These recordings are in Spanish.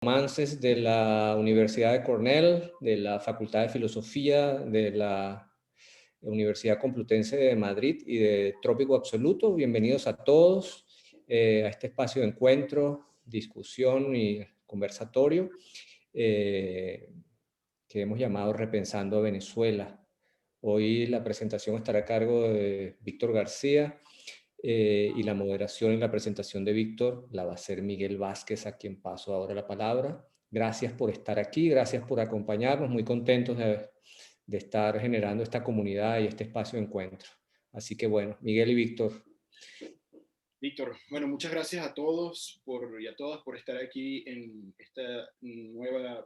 Romances de la Universidad de Cornell, de la Facultad de Filosofía, de la Universidad Complutense de Madrid y de Trópico Absoluto. Bienvenidos a todos a este espacio de encuentro, discusión y conversatorio que hemos llamado Repensando Venezuela. Hoy la presentación estará a cargo de Víctor García y la moderación y la presentación de Víctor la va a hacer Miguel Vázquez, a quien paso ahora la palabra. Gracias por estar aquí, gracias por acompañarnos, muy contentos de estar generando esta comunidad y este espacio de encuentro. Así que bueno, Miguel y Víctor. Víctor, bueno, muchas gracias a todos y a todas por estar aquí en esta nueva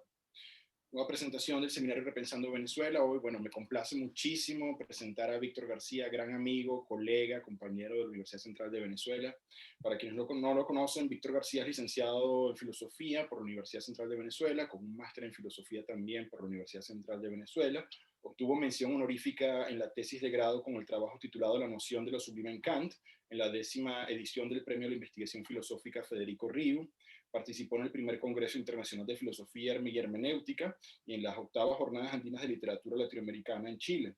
presentación del seminario Repensando Venezuela. Hoy, bueno, me complace muchísimo presentar a Víctor García, gran amigo, colega, compañero de la Universidad Central de Venezuela. Para quienes no lo conocen, Víctor García es licenciado en Filosofía por la Universidad Central de Venezuela, con un máster en Filosofía también por la Universidad Central de Venezuela. Obtuvo mención honorífica en la tesis de grado con el trabajo titulado La noción de lo sublime en Kant, en la 10ª edición del Premio a la Investigación Filosófica Federico Riu. Participó en el primer Congreso Internacional de Filosofía y Hermenéutica y en las 8ª Jornadas Andinas de Literatura Latinoamericana en Chile.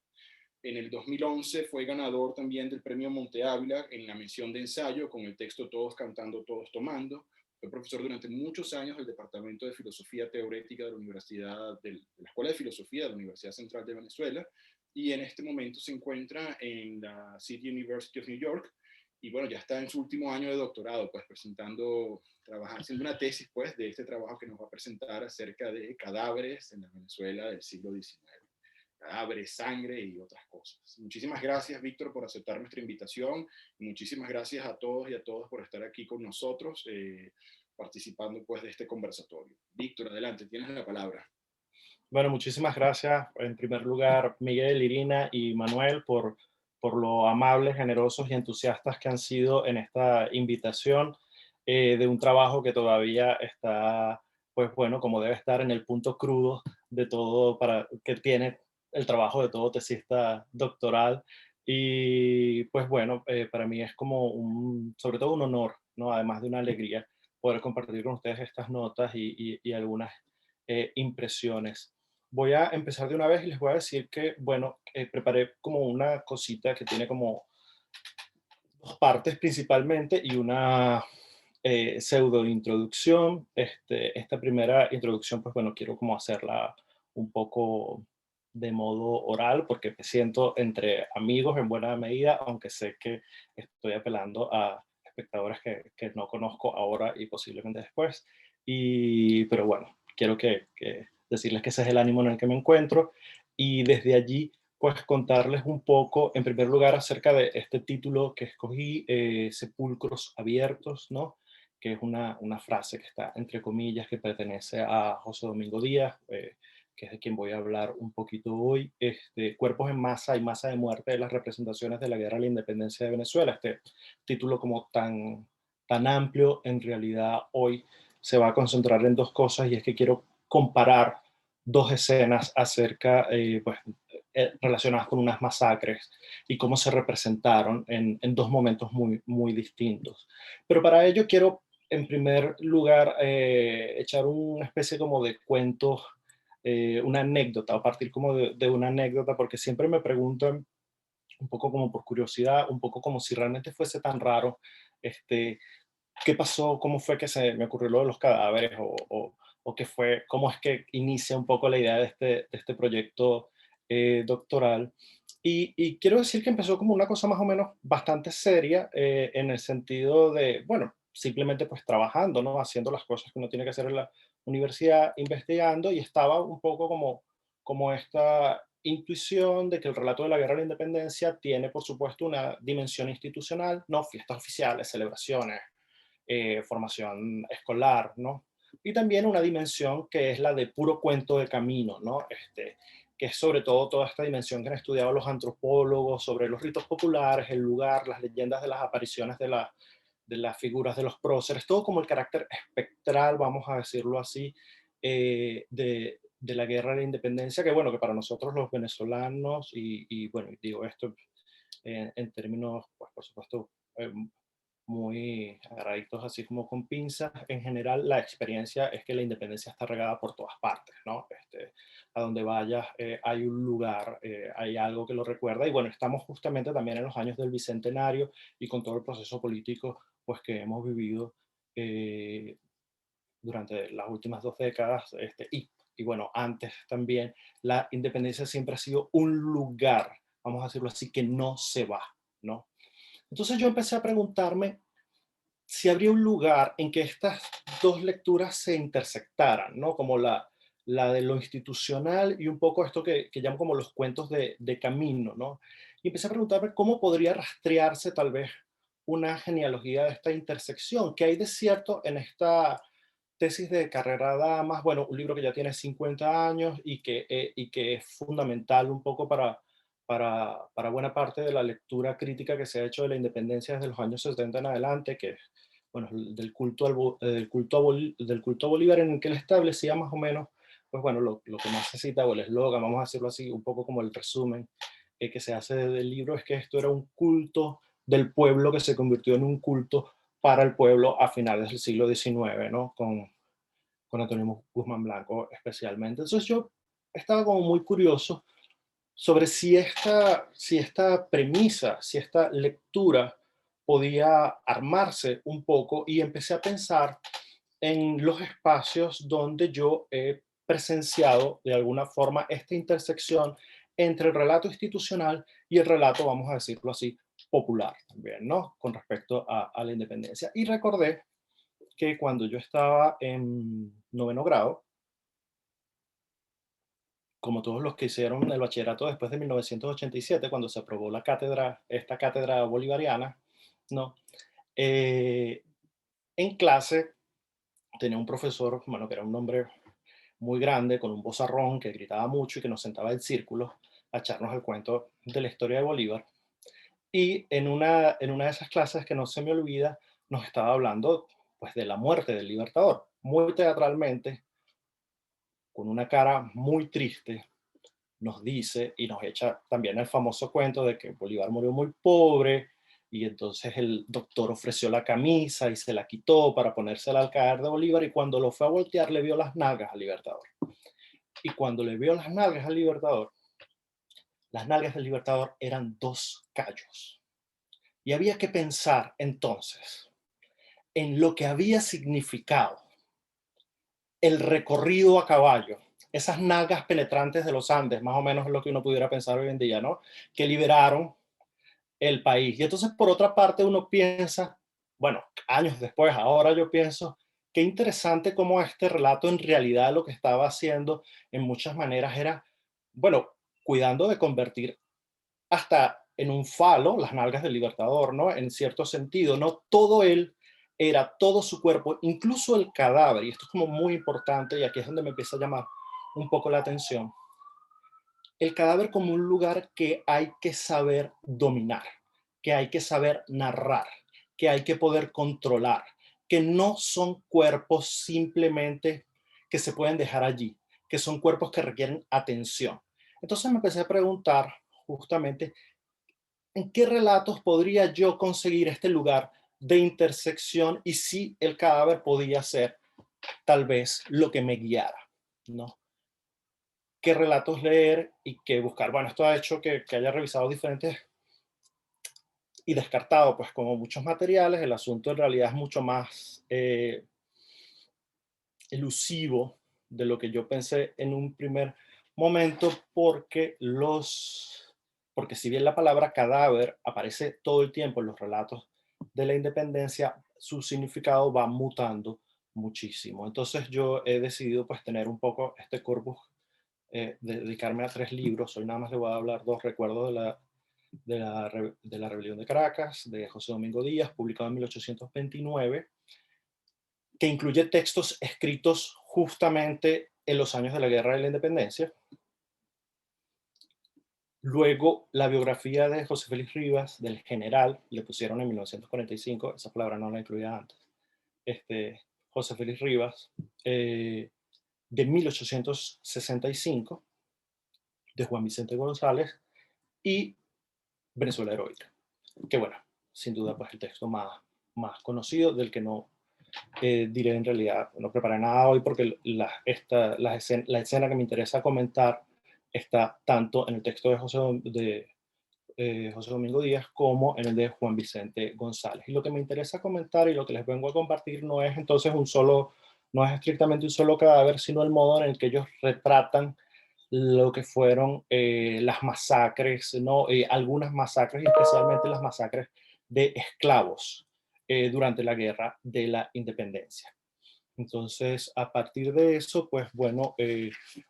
En el 2011 fue ganador también del Premio Monte Ávila en la mención de ensayo con el texto Todos cantando, todos tomando. Fue profesor durante muchos años del Departamento de Filosofía Teorética de la la Escuela de Filosofía de la Universidad Central de Venezuela, y en este momento se encuentra en la City University of New York, y bueno, ya está en su último año de doctorado, pues haciendo una tesis pues de este trabajo que nos va a presentar acerca de cadáveres en la Venezuela del siglo XIX. Cadáveres, sangre y otras cosas. Muchísimas gracias, Víctor, por aceptar nuestra invitación, y muchísimas gracias a todos y a todas por estar aquí con nosotros, participando pues de este conversatorio. Víctor, adelante, tienes la palabra. Bueno, muchísimas gracias en primer lugar, Miguel, Irina y Manuel, por lo amables, generosos y entusiastas que han sido en esta invitación de un trabajo que todavía está, pues bueno, como debe estar en el punto crudo de todo, que tiene el trabajo de todo tesista doctoral. Y pues bueno, para mí es como sobre todo un honor, ¿no? Además de una alegría, poder compartir con ustedes estas notas y algunas impresiones. Voy a empezar de una vez y les voy a decir que, bueno, preparé como una cosita que tiene como dos partes principalmente y una pseudo introducción. Esta primera introducción, pues bueno, quiero como hacerla un poco de modo oral porque me siento entre amigos en buena medida, aunque sé que estoy apelando a espectadores que no conozco ahora y posiblemente después. Pero bueno, quiero decirles que ese es el ánimo en el que me encuentro y desde allí pues contarles un poco, en primer lugar, acerca de este título que escogí, Sepulcros Abiertos, ¿no? Que es una frase que está entre comillas, que pertenece a José Domingo Díaz, que es de quien voy a hablar un poquito hoy. Cuerpos en masa y masa de muerte de las representaciones de la guerra a la independencia de Venezuela. Este título como tan amplio, en realidad hoy se va a concentrar en dos cosas, y es que quiero comparar dos escenas pues, relacionadas con unas masacres y cómo se representaron en dos momentos muy distintos. Pero para ello quiero, en primer lugar, echar una especie como de cuento, una anécdota, o partir como de una anécdota, porque siempre me preguntan, un poco como por curiosidad, un poco como si realmente fuese tan raro, qué pasó, cómo fue que se me ocurrió lo de los cadáveres, o qué fue, cómo es que inicia un poco la idea de este proyecto doctoral. Y quiero decir que empezó como una cosa más o menos bastante seria, en el sentido de, bueno, simplemente pues trabajando, ¿no? Haciendo las cosas que uno tiene que hacer en la universidad, investigando, y estaba un poco como esta intuición de que el relato de la guerra de la independencia tiene, por supuesto, una dimensión institucional, ¿no? Fiestas oficiales, celebraciones, formación escolar, ¿no? Y también una dimensión que es la de puro cuento de camino, ¿no? Que es sobre todo toda esta dimensión que han estudiado los antropólogos sobre los ritos populares, el lugar, las leyendas de las apariciones de las figuras de los próceres, todo como el carácter espectral, vamos a decirlo así, de la guerra de la independencia, que bueno, que para nosotros los venezolanos, y bueno, digo esto en términos, pues por supuesto, muy agarraditos así como con pinzas. En general, la experiencia es que la independencia está regada por todas partes, ¿no? A donde vayas hay un lugar, hay algo que lo recuerda. Y bueno, estamos justamente también en los años del Bicentenario y con todo el proceso político pues, que hemos vivido eh, durante las últimas 2 décadas. Y bueno, antes también, la independencia siempre ha sido un lugar, vamos a decirlo así, que no se va, ¿no? Entonces yo empecé a preguntarme si habría un lugar en que estas dos lecturas se intersectaran, ¿no? Como la de lo institucional y un poco esto que llamo como los cuentos de camino, ¿no? Y empecé a preguntarme cómo podría rastrearse tal vez una genealogía de esta intersección, que hay de cierto en esta tesis de carrera Damas, bueno, un libro que ya tiene 50 años y que es fundamental un poco para buena parte de la lectura crítica que se ha hecho de la independencia desde los años 70 en adelante, que es bueno, del culto a Bolívar, en el que él establecía más o menos, pues bueno, lo que más se cita, o el eslogan, vamos a decirlo así, un poco como el resumen que se hace del libro, es que esto era un culto del pueblo que se convirtió en un culto para el pueblo a finales del siglo XIX, ¿no? Con Antonio Guzmán Blanco especialmente. Entonces yo estaba como muy curioso sobre si esta premisa, si esta lectura podía armarse un poco, y empecé a pensar en los espacios donde yo he presenciado de alguna forma esta intersección entre el relato institucional y el relato, vamos a decirlo así, popular también, ¿no? Con respecto a la independencia. Y recordé que cuando yo estaba en noveno grado, como todos los que hicieron el bachillerato después de 1987, cuando se aprobó la cátedra, esta cátedra bolivariana, ¿no? Eh, en clase tenía un profesor, bueno, que era un hombre muy grande, con un vozarrón, que gritaba mucho y que nos sentaba en círculo a echarnos el cuento de la historia de Bolívar. Y en una de esas clases que no se me olvida, nos estaba hablando pues de la muerte del Libertador, muy teatralmente, con una cara muy triste, nos dice y nos echa también el famoso cuento de que Bolívar murió muy pobre y entonces el doctor ofreció la camisa y se la quitó para ponérsela al caer de Bolívar, y cuando lo fue a voltear le vio las nalgas al Libertador. Y cuando le vio las nalgas al Libertador, las nalgas del Libertador eran 2 callos. Y había que pensar entonces en lo que había significado el recorrido a caballo, esas nalgas penetrantes de los Andes, más o menos es lo que uno pudiera pensar hoy en día, ¿no? Que liberaron el país. Y entonces, por otra parte, uno piensa, bueno, años después, ahora yo pienso, qué interesante cómo este relato en realidad lo que estaba haciendo en muchas maneras era, bueno, cuidando de convertir hasta en un falo las nalgas del Libertador, ¿no? En cierto sentido, ¿no? Todo él era, todo su cuerpo, incluso el cadáver, y esto es como muy importante, y aquí es donde me empieza a llamar un poco la atención, el cadáver como un lugar que hay que saber dominar, que hay que saber narrar, que hay que poder controlar, que no son cuerpos simplemente que se pueden dejar allí, que son cuerpos que requieren atención. Entonces me empecé a preguntar justamente en qué relatos podría yo conseguir este lugar de intersección y si el cadáver podía ser tal vez lo que me guiara, ¿no? Qué relatos leer y qué buscar. Bueno, esto ha hecho que haya revisado diferentes y descartado, pues como muchos materiales, el asunto en realidad es mucho más elusivo de lo que yo pensé en un primer momento, porque si bien la palabra cadáver aparece todo el tiempo en los relatos de la independencia, su significado va mutando muchísimo. Entonces yo he decidido pues tener un poco este corpus, dedicarme a 3 libros. Hoy nada más le voy a hablar 2: Recuerdos de la Rebelión de Caracas, de José Domingo Díaz, publicado en 1829, que incluye textos escritos justamente en los años de la Guerra de la Independencia. Luego, la biografía de José Félix Rivas, del general, le pusieron en 1945, esa palabra no la incluía antes, José Félix Rivas, de 1865, de Juan Vicente González, y Venezuela Heroica, que bueno, sin duda pues el texto más más conocido, del que no diré en realidad. No preparé nada hoy porque la escena que me interesa comentar está tanto en el texto de José Domingo Díaz como en el de Juan Vicente González. Y lo que me interesa comentar y lo que les vengo a compartir no es entonces no es estrictamente un solo cadáver, sino el modo en el que ellos retratan lo que fueron las masacres, ¿no? Algunas masacres, y especialmente las masacres de esclavos durante la Guerra de la Independencia. Entonces, a partir de eso, pues bueno,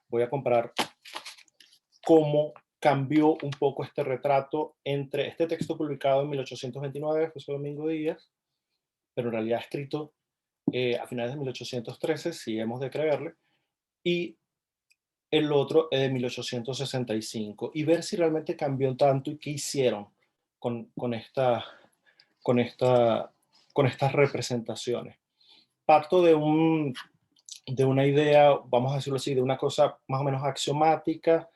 voy a comparar cómo cambió un poco este retrato entre este texto publicado en 1829 de José Domingo Díaz, pero en realidad escrito a finales de 1813, si hemos de creerle, y el otro de 1865, y ver si realmente cambió tanto y qué hicieron con, con, esta, con, esta, con estas representaciones. Parto de una idea, vamos a decirlo así, de una cosa más o menos axiomática,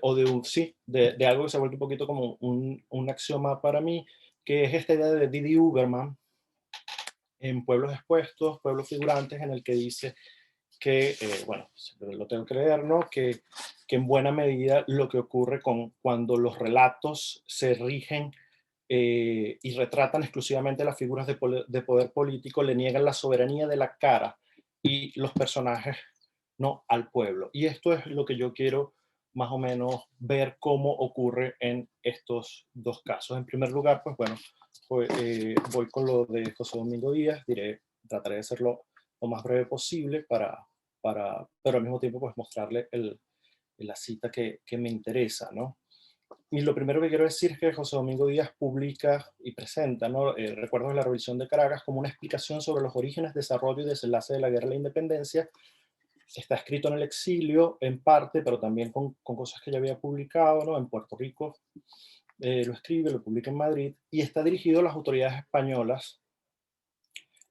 o sí, de algo que se ha vuelto un poquito como un axioma para mí, que es esta idea de Didi Uberman en Pueblos Expuestos, Pueblos Figurantes, en el que dice que, bueno, lo tengo que leer, ¿no? Que en buena medida lo que ocurre cuando los relatos se rigen y retratan exclusivamente las figuras de poder político, le niegan la soberanía de la cara y los personajes, ¿no? Al pueblo. Y esto es lo que yo quiero más o menos ver cómo ocurre en estos dos casos. En primer lugar, pues bueno, voy con lo de José Domingo Díaz, trataré de hacerlo lo más breve posible pero al mismo tiempo pues mostrarle la cita que me interesa, ¿no? Y lo primero que quiero decir es que José Domingo Díaz publica y presenta, ¿no? Recuerdos de la Revolución de Caracas como una explicación sobre los orígenes, desarrollo y desenlace de la Guerra de la Independencia. Está escrito en el exilio, en parte, pero también con cosas que ya había publicado, ¿no? En Puerto Rico lo escribe, lo publica en Madrid, y está dirigido a las autoridades españolas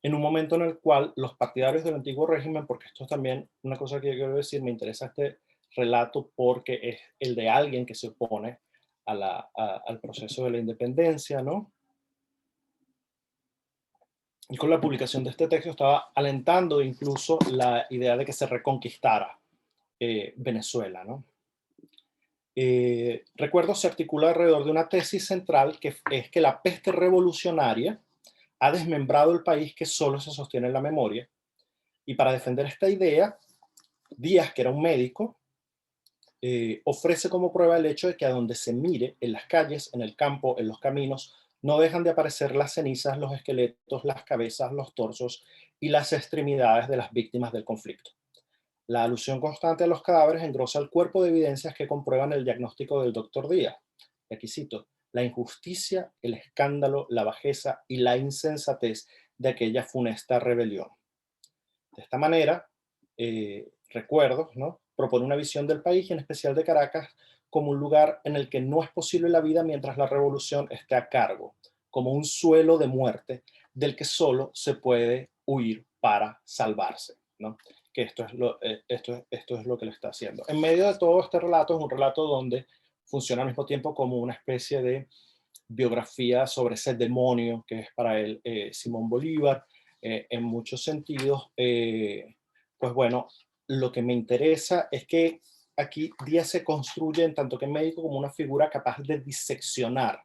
en un momento en el cual los partidarios del antiguo régimen, porque esto es también una cosa que yo quiero decir, me interesa este relato porque es el de alguien que se opone al proceso de la independencia, ¿no? Y con la publicación de este texto estaba alentando incluso la idea de que se reconquistara Venezuela, ¿no? Recuerdo se articula alrededor de una tesis central que es que la peste revolucionaria ha desmembrado el país que solo se sostiene en la memoria. Y para defender esta idea, Díaz, que era un médico, ofrece como prueba el hecho de que a donde se mire, en las calles, en el campo, en los caminos, no dejan de aparecer las cenizas, los esqueletos, las cabezas, los torsos y las extremidades de las víctimas del conflicto. La alusión constante a los cadáveres engrosa el cuerpo de evidencias que comprueban el diagnóstico del doctor Díaz. Y aquí cito: la injusticia, el escándalo, la bajeza y la insensatez de aquella funesta rebelión. De esta manera, Recuerdos, ¿no? Propone una visión del país y en especial de Caracas como un lugar en el que no es posible la vida mientras la revolución esté a cargo, como un suelo de muerte del que solo se puede huir para salvarse, ¿no? Que esto es lo que le está haciendo. En medio de todo este relato, es un relato donde funciona al mismo tiempo como una especie de biografía sobre ese demonio que es para él Simón Bolívar, en muchos sentidos. Pues bueno, lo que me interesa es que aquí Díaz se construye en tanto que médico como una figura capaz de diseccionar,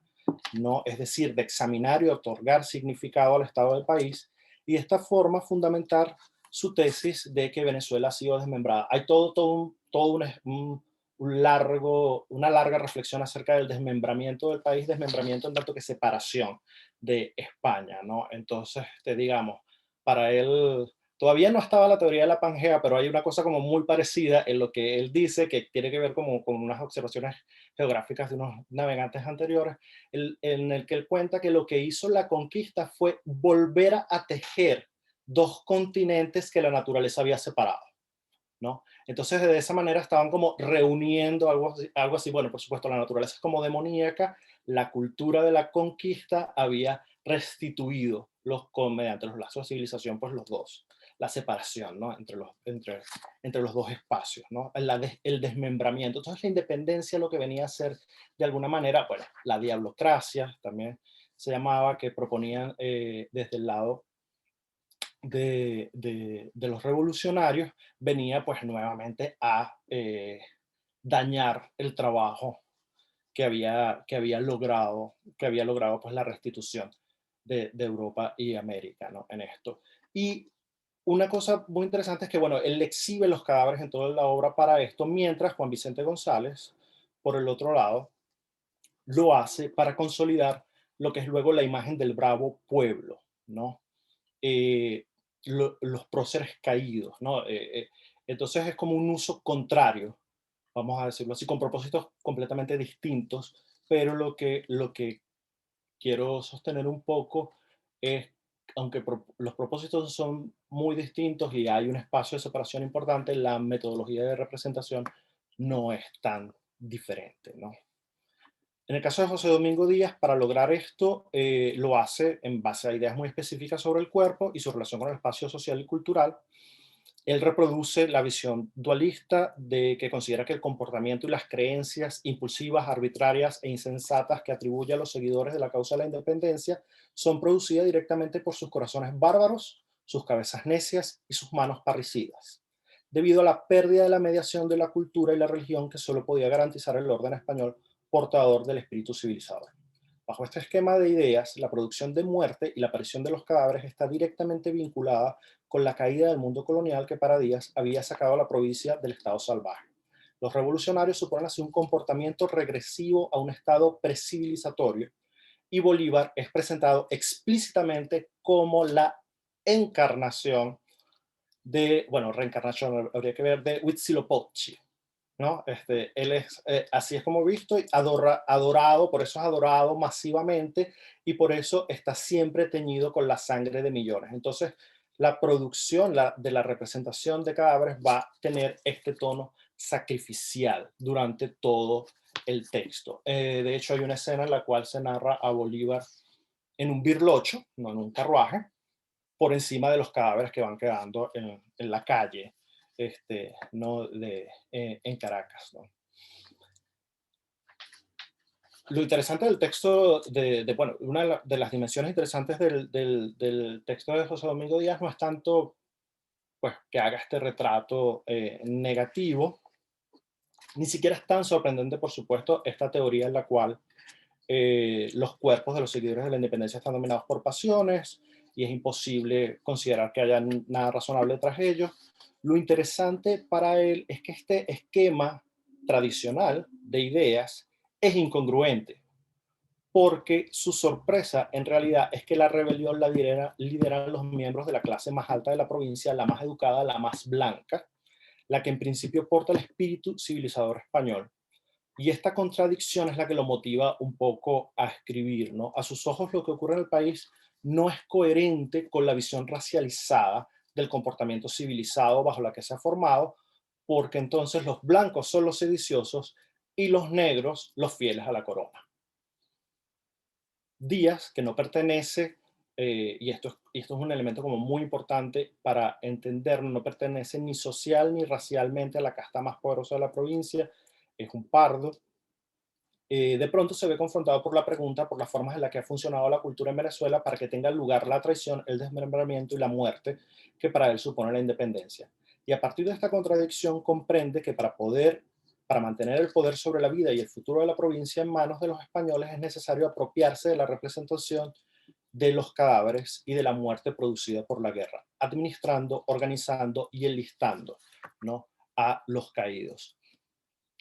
¿no? Es decir, de examinar y otorgar significado al estado del país, y de esta forma fundamentar su tesis de que Venezuela ha sido desmembrada. Hay una larga reflexión acerca del desmembramiento del país, desmembramiento en tanto que separación de España, ¿no? Entonces, digamos, para él todavía no estaba la teoría de la Pangea, pero hay una cosa como muy parecida en lo que él dice, que tiene que ver como con unas observaciones geográficas de unos navegantes anteriores, en el que él cuenta que lo que hizo la conquista fue volver a tejer dos continentes que la naturaleza había separado, ¿no? Entonces, de esa manera estaban como reuniendo algo así. Bueno, por supuesto, la naturaleza es como demoníaca, la cultura de la conquista había restituido mediante los lazos de civilización, pues los dos, la separación, ¿no? entre los dos espacios, ¿no? El desmembramiento. Entonces, la independencia lo que venía a ser, de alguna manera, bueno, la diablocracia también se llamaba, que proponían desde el lado de los revolucionarios, venía pues nuevamente a dañar el trabajo que había logrado pues la restitución de Europa y América, ¿no? En esto. Y una cosa muy interesante es que, bueno, él exhibe los cadáveres en toda la obra para esto, mientras Juan Vicente González, por el otro lado, lo hace para consolidar lo que es luego la imagen del bravo pueblo, ¿no? Eh, los próceres caídos, ¿no? Entonces es como un uso contrario, vamos a decirlo así, con propósitos completamente distintos, pero lo que quiero sostener un poco es, aunque los propósitos son muy distintos y hay un espacio de separación importante, la metodología de representación no es tan diferente, ¿no? En el caso de José Domingo Díaz, para lograr esto, lo hace en base a ideas muy específicas sobre el cuerpo y su relación con el espacio social y cultural. Él reproduce la visión dualista de que considera que el comportamiento y las creencias impulsivas, arbitrarias e insensatas que atribuye a los seguidores de la causa de la independencia son producidas directamente por sus corazones bárbaros, sus cabezas necias y sus manos parricidas, debido a la pérdida de la mediación de la cultura y la religión que solo podía garantizar el orden español portador del espíritu civilizador. Bajo este esquema de ideas, la producción de muerte y la aparición de los cadáveres está directamente vinculada con la caída del mundo colonial que para Díaz había sacado a la provincia del estado salvaje. Los revolucionarios suponen así un comportamiento regresivo a un estado precivilizatorio, y Bolívar es presentado explícitamente como la encarnación de, bueno, reencarnación habría que ver, de Huitzilopochtli, ¿no? Él es, así es como visto, y adorado, por eso es adorado masivamente, y por eso está siempre teñido con la sangre de millones. Entonces, la producción de la representación de cadáveres va a tener este tono sacrificial durante todo el texto. De hecho, hay una escena en la cual se narra a Bolívar en un birlocho, no en un carruaje, por encima de los cadáveres que van quedando en la calle, ¿no? En Caracas, ¿no? Lo interesante del texto, bueno, una de las dimensiones interesantes del texto de José Domingo Díaz no es tanto pues, que haga este retrato negativo, ni siquiera es tan sorprendente, por supuesto, esta teoría en la cual los cuerpos de los seguidores de la independencia están dominados por pasiones y es imposible considerar que haya nada razonable tras ellos. Lo interesante para él es que este esquema tradicional de ideas es incongruente, porque su sorpresa en realidad es que la rebelión la lideran los miembros de la clase más alta de la provincia, la más educada, la más blanca, la que en principio porta el espíritu civilizador español. Y esta contradicción es la que lo motiva un poco a escribir, ¿no? A sus ojos lo que ocurre en el país no es coherente con la visión racializada del comportamiento civilizado bajo la que se ha formado, porque entonces los blancos son los sediciosos y los negros los fieles a la corona. Díaz, que no pertenece, y esto es un elemento como muy importante para entenderlo, no pertenece ni social ni racialmente a la casta más poderosa de la provincia, es un pardo. De pronto se ve confrontado por la pregunta por las formas en las que ha funcionado la cultura en Venezuela para que tenga lugar la traición, el desmembramiento y la muerte que para él supone la independencia. Y a partir de esta contradicción comprende que para mantener el poder sobre la vida y el futuro de la provincia en manos de los españoles es necesario apropiarse de la representación de los cadáveres y de la muerte producida por la guerra, administrando, organizando y enlistando, ¿no?, a los caídos.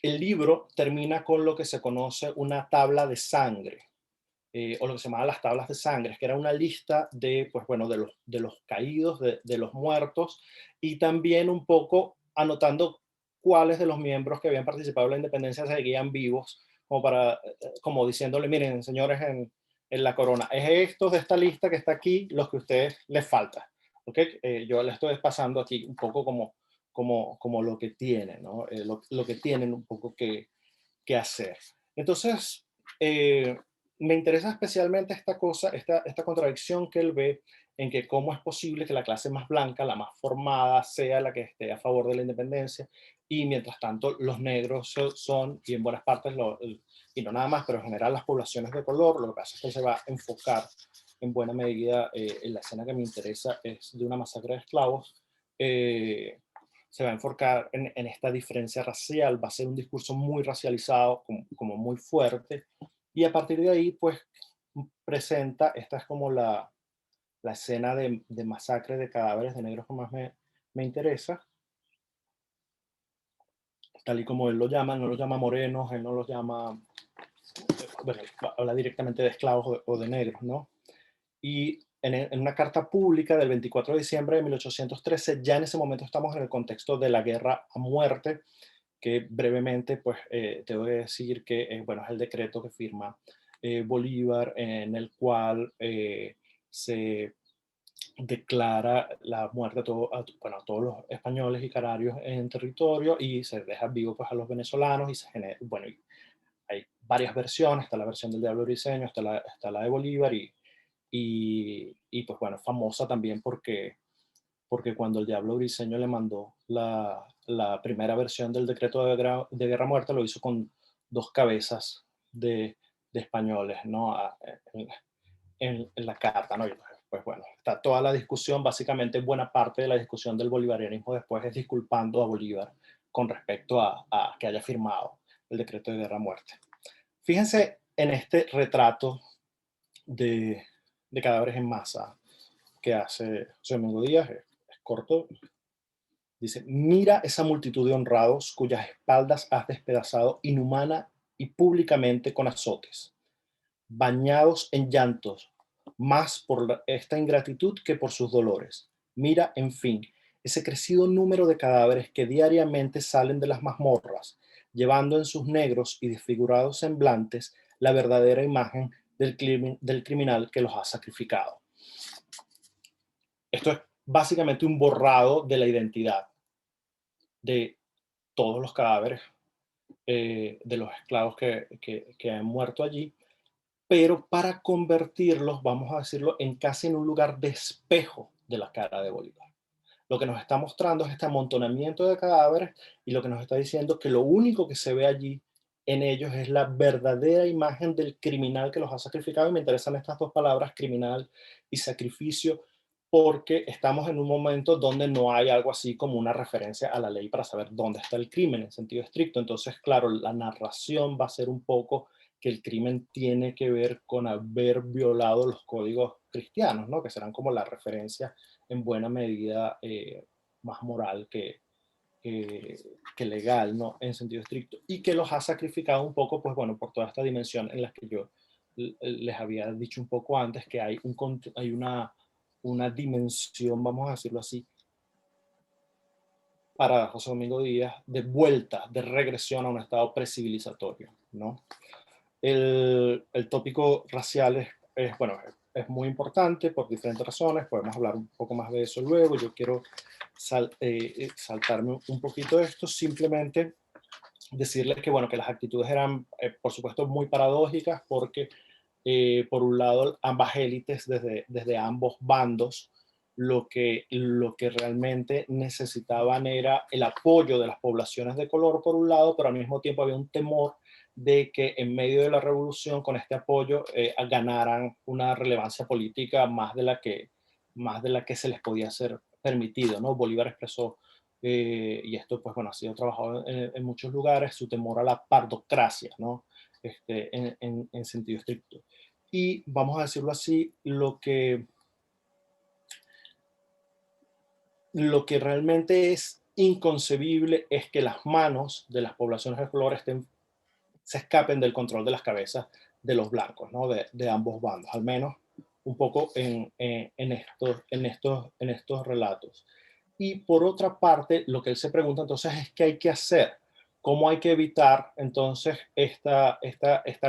El libro termina con lo que se conoce una tabla de sangre, o lo que se llama las tablas de sangre, que era una lista de, pues bueno, de los caídos, de los muertos, y también un poco anotando cuáles de los miembros que habían participado en la independencia seguían vivos, como diciéndole, miren, señores en la corona, es estos de esta lista que está aquí los que a ustedes les falta. ¿Okay? Yo les estoy pasando aquí un poco como lo que tienen, ¿no? Lo que tienen un poco que hacer. Entonces, me interesa especialmente esta contradicción que él ve en que cómo es posible que la clase más blanca, la más formada, sea la que esté a favor de la independencia, y mientras tanto los negros son, y en buenas partes, y no nada más, pero en general las poblaciones de color. Lo que pasa es que se va a enfocar en buena medida, en la escena que me interesa es de una masacre de esclavos, se va a enfocar en esta diferencia racial, va a ser un discurso muy racializado, como muy fuerte, y a partir de ahí, pues, presenta, esta es como la escena de masacre de cadáveres de negros que más me interesa, tal y como él lo llama. No los llama morenos, él no los llama, bueno, habla directamente de esclavos o de negros, ¿no? Y en una carta pública del 24 de diciembre de 1813, ya en ese momento estamos en el contexto de la guerra a muerte, que brevemente, pues, te voy a decir que, bueno, es el decreto que firma Bolívar, en el cual se declara la muerte bueno, a todos los españoles y canarios en territorio, y se deja vivo, pues, a los venezolanos, y se genera, bueno, y hay varias versiones. Está la versión del Diablo Briceño, está la de Bolívar, y pues bueno, famosa también porque cuando el Diablo Briceño le mandó la primera versión del decreto de guerra muerta, lo hizo con dos cabezas de españoles, ¿no? En la carta, ¿no? Y pues bueno, está toda la discusión. Básicamente buena parte de la discusión del bolivarianismo después es disculpando a Bolívar con respecto a que haya firmado el decreto de guerra muerte. Fíjense en este retrato de, de cadáveres en masa que hace José Domingo Díaz, es corto. Dice: mira esa multitud de honrados cuyas espaldas has despedazado inhumana y públicamente con azotes, bañados en llantos, más por esta ingratitud que por sus dolores. Mira, en fin, ese crecido número de cadáveres que diariamente salen de las mazmorras, llevando en sus negros y desfigurados semblantes la verdadera imagen del criminal que los ha sacrificado. Esto es básicamente un borrado de la identidad de todos los cadáveres, de los esclavos que han muerto allí, pero para convertirlos, vamos a decirlo, en casi en un lugar de espejo de la cara de Bolívar. Lo que nos está mostrando es este amontonamiento de cadáveres, y lo que nos está diciendo que lo único que se ve allí en ellos es la verdadera imagen del criminal que los ha sacrificado. Y me interesan estas dos palabras, criminal y sacrificio, porque estamos en un momento donde no hay algo así como una referencia a la ley para saber dónde está el crimen en sentido estricto. Entonces, claro, la narración va a ser un poco que el crimen tiene que ver con haber violado los códigos cristianos, ¿no? Que serán como la referencia en buena medida, más moral que legal, ¿no? En sentido estricto, y que los ha sacrificado un poco, pues bueno, por toda esta dimensión en la que yo les había dicho un poco antes, que hay una dimensión, vamos a decirlo así, para José Domingo Díaz, de vuelta, de regresión a un estado precivilizatorio, ¿no? El tópico racial bueno, es muy importante por diferentes razones. Podemos hablar un poco más de eso luego. Yo quiero saltarme un poquito de esto, simplemente decirles que, bueno, que las actitudes eran, por supuesto, muy paradójicas, porque por un lado, ambas élites, desde ambos bandos, lo que realmente necesitaban era el apoyo de las poblaciones de color, por un lado, pero al mismo tiempo había un temor de que en medio de la revolución, con este apoyo, ganaran una relevancia política más de la que se les podía ser permitido, ¿no? Bolívar expresó, y esto, pues bueno, ha sido trabajado en muchos lugares, su temor a la partocracia, ¿no? En sentido estricto. Y vamos a decirlo así, lo que realmente es inconcebible es que las manos de las poblaciones de color se escapen del control de las cabezas de los blancos, ¿no? De ambos bandos, al menos un poco en estos relatos. Y por otra parte, lo que él se pregunta entonces es qué hay que hacer, cómo hay que evitar entonces esta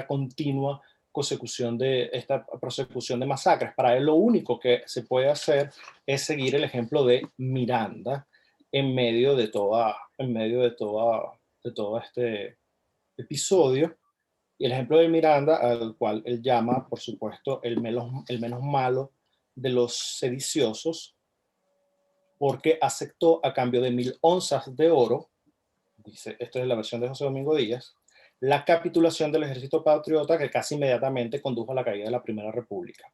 continua prosecución de masacres. Para él lo único que se puede hacer es seguir el ejemplo de Miranda en medio de todo este episodio. Y el ejemplo de Miranda, al cual él llama, por supuesto, el menos malo de los sediciosos porque aceptó a cambio de 1000 onzas de oro, dice, esto es la versión de José Domingo Díaz, la capitulación del ejército patriota que casi inmediatamente condujo a la caída de la Primera República,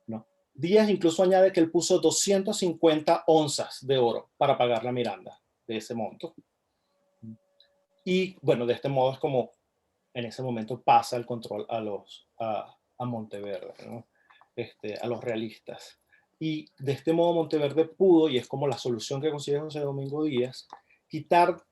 ¿no? Díaz incluso añade que él puso 250 onzas de oro para pagar la Miranda de ese monto. Y bueno, de este modo es como en ese momento pasa el control a Monteverde, ¿no? A los realistas. Y de este modo Monteverde pudo, y es como la solución que consigue José Domingo Díaz, quitar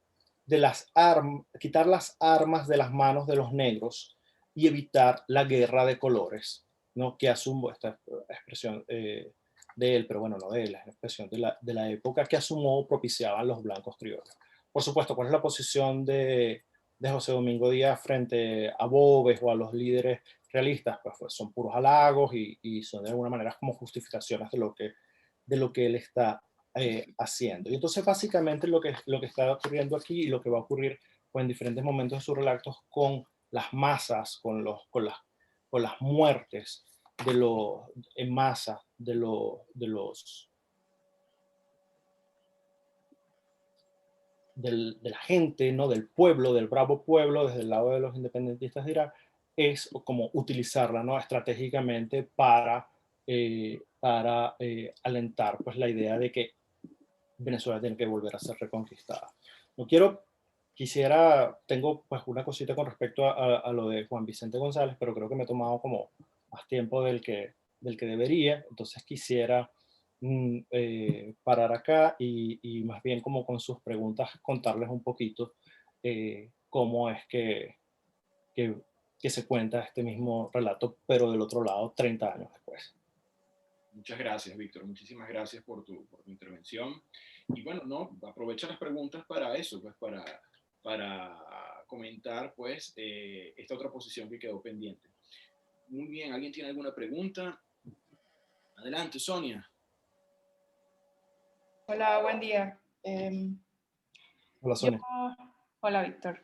las armas de las manos de los negros y evitar la guerra de colores, ¿no? Que asumo esta expresión de él, pero bueno, no de él, es la expresión de la época que asumo propiciaban los blancos criollos. Por supuesto, ¿cuál es la posición de José Domingo Díaz frente a Boves o a los líderes realistas? Pues son puros halagos y son de alguna manera como justificaciones de lo que él está haciendo. Y entonces básicamente lo que está ocurriendo aquí y lo que va a ocurrir pues, en diferentes momentos de sus relatos con las masas, con las muertes en masa de la gente, ¿no? Del pueblo, del bravo pueblo, desde el lado de los independentistas de Irak, es como utilizarla, ¿no? Estratégicamente para alentar pues, la idea de que Venezuela tiene que volver a ser reconquistada. Tengo pues una cosita con respecto a lo de Juan Vicente González, pero creo que me he tomado como más tiempo del que debería, entonces quisiera parar acá y más bien como con sus preguntas contarles un poquito cómo es que se cuenta este mismo relato, pero del otro lado 30 años después. Muchas gracias, Víctor. Muchísimas gracias por tu intervención. Y bueno, no, aprovecho las preguntas para eso, pues para comentar pues esta otra posición que quedó pendiente. Muy bien, ¿alguien tiene alguna pregunta? Adelante, Sonia. Hola, buen día. Hola, Sonia. Hola, Víctor.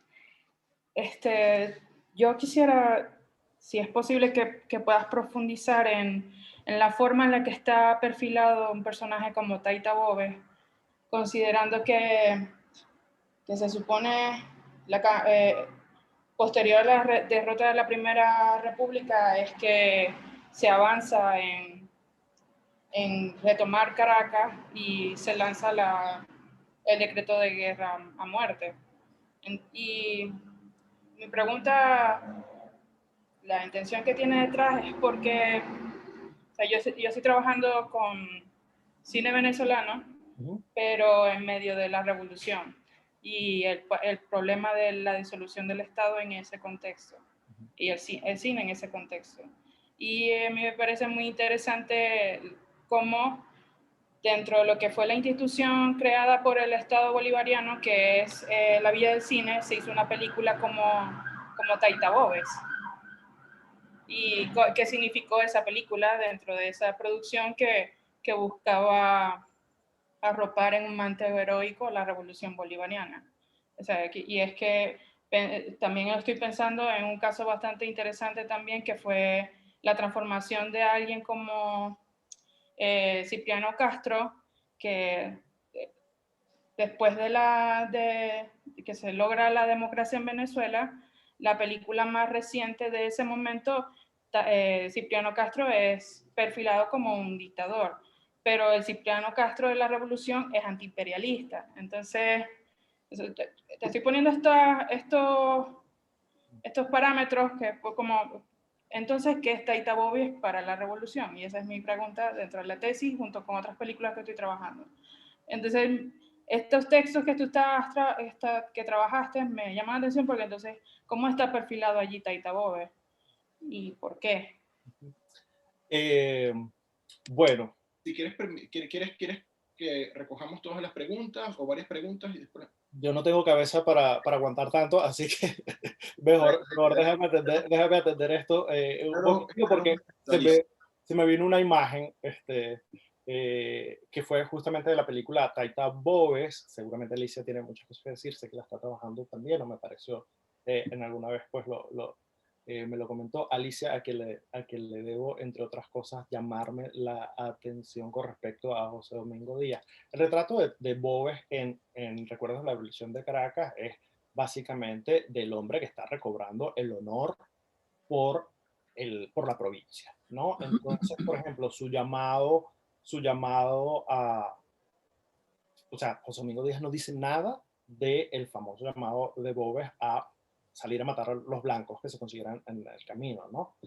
Yo quisiera, si es posible, que puedas profundizar en la forma en la que está perfilado un personaje como Taita Boves, considerando que se supone, posterior a la derrota de la Primera República, es que se avanza en retomar Caracas y se lanza el decreto de guerra a muerte. Y mi pregunta, la intención que tiene detrás es porque o sea, yo estoy trabajando con cine venezolano, pero en medio de la revolución y el problema de la disolución del Estado en ese contexto y el cine en ese contexto. Y a mí me parece muy interesante cómo dentro de lo que fue la institución creada por el Estado bolivariano, que es la Villa del Cine, se hizo una película como Taita Boves. ¿Y qué significó esa película dentro de esa producción que buscaba arropar en un manto heroico la revolución bolivariana? O sea, y es que también estoy pensando en un caso bastante interesante también, que fue la transformación de alguien como Cipriano Castro, que después de que se logra la democracia en Venezuela, la película más reciente de ese momento, Cipriano Castro es perfilado como un dictador, pero el Cipriano Castro de la revolución es antiimperialista. Entonces, te estoy poniendo estos parámetros que fue como, entonces, ¿qué es Taita Boves para la revolución? Y esa es mi pregunta dentro de la tesis, junto con otras películas que estoy trabajando. Entonces, estos textos que tú que trabajaste me llaman la atención porque entonces, ¿cómo está perfilado allí Taita Boves? ¿Y por qué? Bueno. Si quieres que recojamos todas las preguntas o varias preguntas y después... Yo no tengo cabeza para aguantar tanto, así que mejor déjame atender esto un poquito porque se me vino una imagen que fue justamente de la película Taita Boves. Seguramente Alicia tiene muchas cosas que decir, sé que la está trabajando también, o me pareció en alguna vez pues me lo comentó Alicia, a quien le debo, entre otras cosas, llamarme la atención con respecto a José Domingo Díaz. El retrato de Boves en Recuerdos de la Revolución de Caracas es básicamente del hombre que está recobrando el honor por la provincia, ¿no? Entonces, por ejemplo, su llamado a, o sea, José Domingo Díaz no dice nada del famoso llamado de Boves a salir a matar a los blancos que se consiguieran en el camino, ¿no?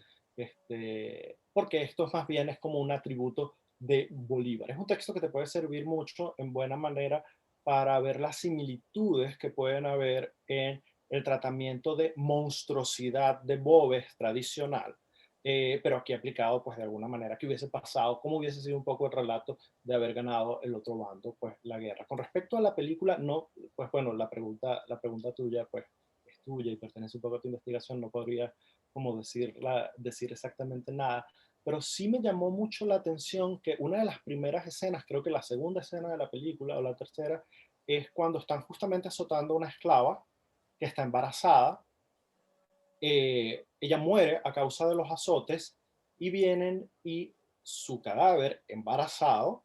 Porque esto más bien es como un atributo de Bolívar. Es un texto que te puede servir mucho, en buena manera, para ver las similitudes que pueden haber en el tratamiento de monstruosidad de Boves tradicional, pero aquí aplicado, pues de alguna manera, que hubiese pasado, cómo hubiese sido un poco el relato de haber ganado el otro bando, pues la guerra. Con respecto a la película, no, pues bueno, la pregunta tuya, pues es tuya y pertenece un poco a tu investigación, no podría como decir exactamente nada, pero sí me llamó mucho la atención que una de las primeras escenas, creo que la segunda escena de la película o la tercera, es cuando están justamente azotando a una esclava que está embarazada. Ella muere a causa de los azotes y vienen y su cadáver embarazado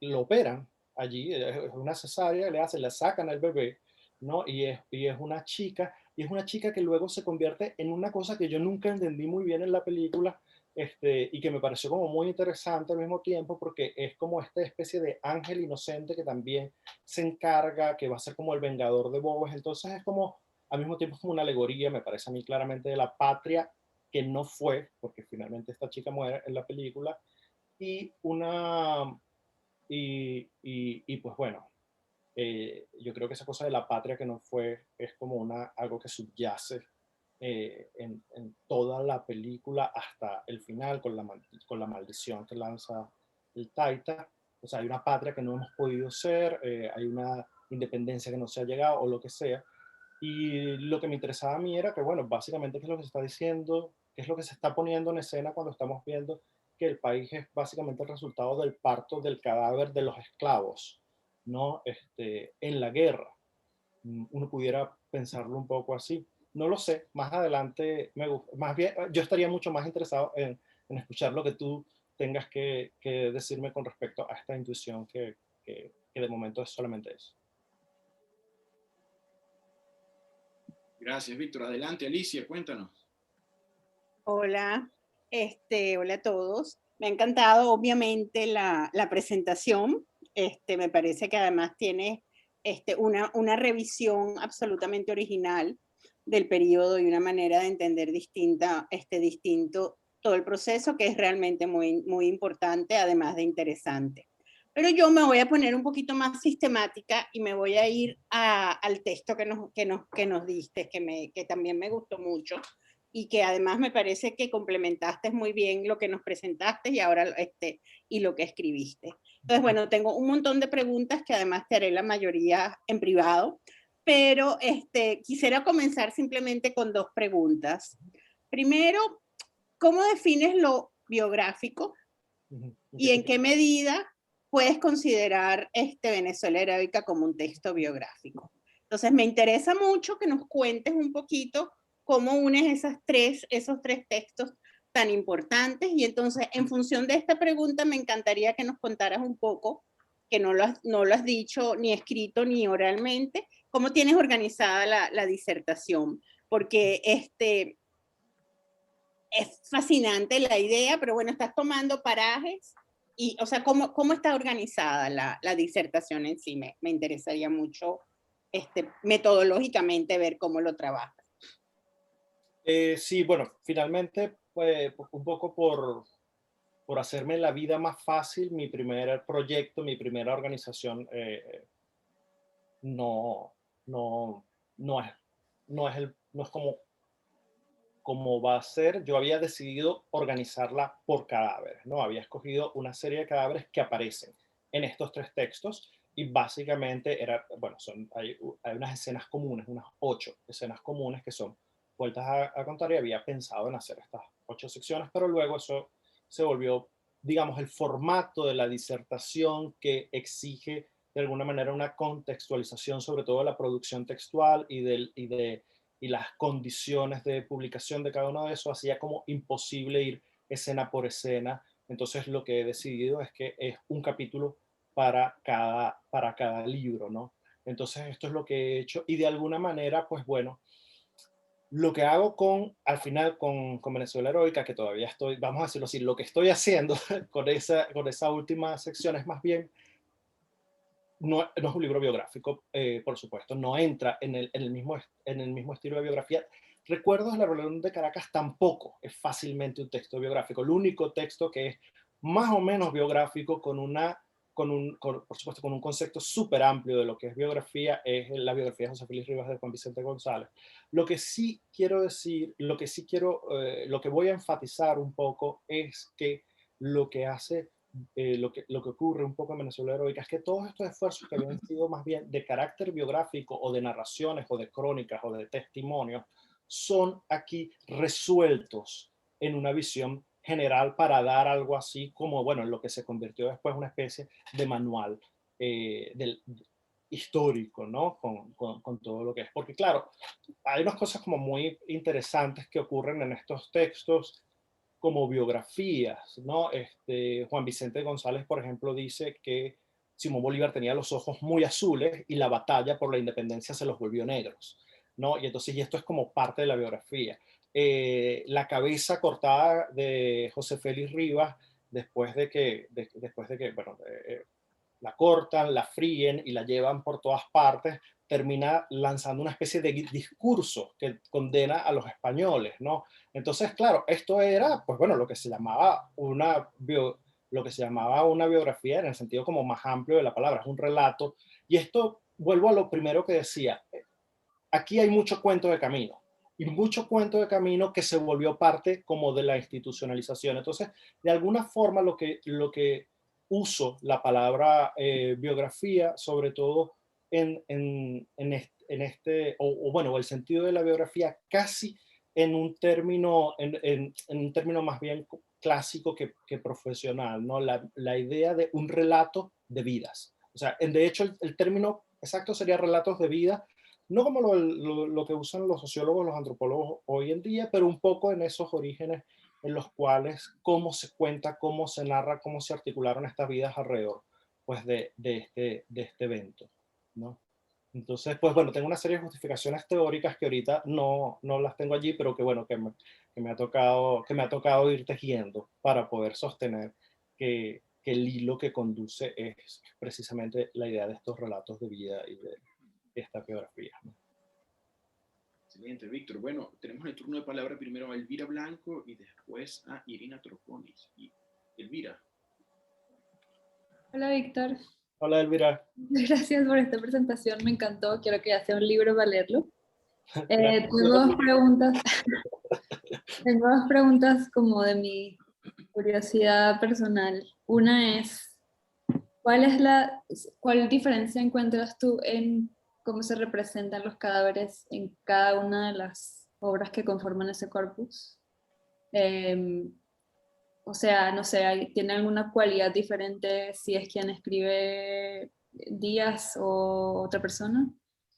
lo operan allí, es una cesárea, le sacan al bebé, ¿no? Y es una chica, que luego se convierte en una cosa que yo nunca entendí muy bien en la película, y que me pareció como muy interesante al mismo tiempo, porque es como esta especie de ángel inocente que también se encarga, que va a ser como el vengador de Boves. Entonces es como, al mismo tiempo es como una alegoría, me parece a mí claramente, de la patria que no fue, porque finalmente esta chica muere en la película, y pues bueno, yo creo que esa cosa de la patria que no fue es como algo que subyace en toda la película hasta el final, con la maldición que lanza el Taita. O sea, hay una patria que no hemos podido ser, hay una independencia que no se ha llegado o lo que sea. Y lo que me interesaba a mí era que, bueno, básicamente, ¿qué es lo que se está diciendo? ¿Qué es lo que se está poniendo en escena cuando estamos viendo que el país es básicamente el resultado del parto del cadáver de los esclavos, ¿no? En la guerra. Uno pudiera pensarlo un poco así. No lo sé, más adelante, más bien, yo estaría mucho más interesado en escuchar lo que tú tengas que decirme con respecto a esta intuición que de momento es solamente eso. Gracias, Víctor. Adelante, Alicia, cuéntanos. Hola, hola a todos. Me ha encantado, obviamente, la presentación. Me parece que además tiene una revisión absolutamente original del periodo y una manera de entender distinto todo el proceso, que es realmente muy, muy importante, además de interesante. Pero yo me voy a poner un poquito más sistemática y me voy a ir al texto que nos diste, que también me gustó mucho y que además me parece que complementaste muy bien lo que nos presentaste y ahora y lo que escribiste. Entonces, bueno, tengo un montón de preguntas que además te haré la mayoría en privado, pero quisiera comenzar simplemente con dos preguntas. Primero, ¿cómo defines lo biográfico y en qué medida puedes considerar Venezuela Heroica como un texto biográfico? Entonces, me interesa mucho que nos cuentes un poquito cómo unes esos tres textos tan importantes. Y entonces, en función de esta pregunta, me encantaría que nos contaras un poco, que no lo has dicho ni escrito ni oralmente, cómo tienes organizada la disertación. Porque es fascinante la idea, pero bueno, estás tomando parajes. Y, o sea, ¿cómo está organizada la disertación en sí? Me interesaría mucho metodológicamente ver cómo lo trabajas. Sí, bueno, finalmente, pues, un poco por hacerme la vida más fácil, mi primer proyecto, mi primera organización, no, no, no es como va a ser. Yo había decidido organizarla por cadáveres, ¿no? Había escogido una serie de cadáveres que aparecen en estos tres textos y básicamente hay unas escenas comunes, unas 8 escenas comunes que son vueltas a contar, y había pensado en hacer estas 8 secciones, pero luego eso se volvió, digamos, el formato de la disertación que exige de alguna manera una contextualización, sobre todo de la producción textual y las condiciones de publicación de cada uno de esos hacía como imposible ir escena por escena. Entonces lo que he decidido es que es un capítulo para cada libro, ¿no? Entonces esto es lo que he hecho y de alguna manera, pues bueno, lo que hago al final con Venezuela Heroica, que todavía estoy, vamos a decirlo así, lo que estoy haciendo con esa última sección es más bien, no es un libro biográfico, por supuesto, no entra en el mismo estilo de biografía. Recuerdos de la Rebelión de Caracas tampoco es fácilmente un texto biográfico. El único texto que es más o menos biográfico por supuesto, con un concepto súper amplio de lo que es biografía, es la biografía de José Félix Rivas de Juan Vicente González. Lo que sí quiero decir, lo que voy a enfatizar un poco es que lo que hace lo que ocurre un poco en Venezuela Heroica es que todos estos esfuerzos que habían sido más bien de carácter biográfico o de narraciones o de crónicas o de testimonios son aquí resueltos en una visión general para dar algo así como, bueno, en lo que se convirtió después una especie de manual histórico, ¿no? Con todo lo que es. Porque claro, hay unas cosas como muy interesantes que ocurren en estos textos como biografías, ¿no? Juan Vicente González, por ejemplo, dice que Simón Bolívar tenía los ojos muy azules y la batalla por la independencia se los volvió negros, ¿no? Y entonces, y esto es como parte de la biografía. La cabeza cortada de José Félix Rivas, después de que bueno, la cortan, la fríen y la llevan por todas partes, termina lanzando una especie de discurso que condena a los españoles, ¿no? Entonces, claro, esto era, pues bueno, lo que se llamaba una biografía en el sentido como más amplio de la palabra, es un relato. Y esto, vuelvo a lo primero que decía, aquí hay mucho cuento de camino, y mucho cuento de camino que se volvió parte como de la institucionalización. Entonces, de alguna forma, lo que uso la palabra biografía, sobre todo o bueno, el sentido de la biografía casi en un término, en un término más bien clásico que profesional, ¿no? La idea de un relato de vidas. O sea, de hecho, el término exacto sería relatos de vida, no como lo que usan los sociólogos, los antropólogos hoy en día, pero un poco en esos orígenes en los cuales cómo se cuenta, cómo se narra, cómo se articularon estas vidas alrededor pues, de este evento, ¿no? Entonces, pues bueno, tengo una serie de justificaciones teóricas que ahorita no las tengo allí, pero que bueno, que me ha tocado ir tejiendo para poder sostener que el hilo que conduce es precisamente la idea de estos relatos de vida y de esta biografía, ¿no? Excelente, Víctor. Bueno, tenemos el turno de palabra primero a Elvira Blanco y después a Irina Troconis. Y Elvira. Hola, Víctor. Hola, Elvira. Gracias por esta presentación, me encantó. Quiero que ya sea un libro para leerlo. Tengo dos preguntas como de mi curiosidad personal. Una es, ¿cuál diferencia encuentras tú en cómo se representan los cadáveres en cada una de las obras que conforman ese corpus? O sea, no sé, ¿tiene alguna cualidad diferente si es quien escribe Díaz o otra persona?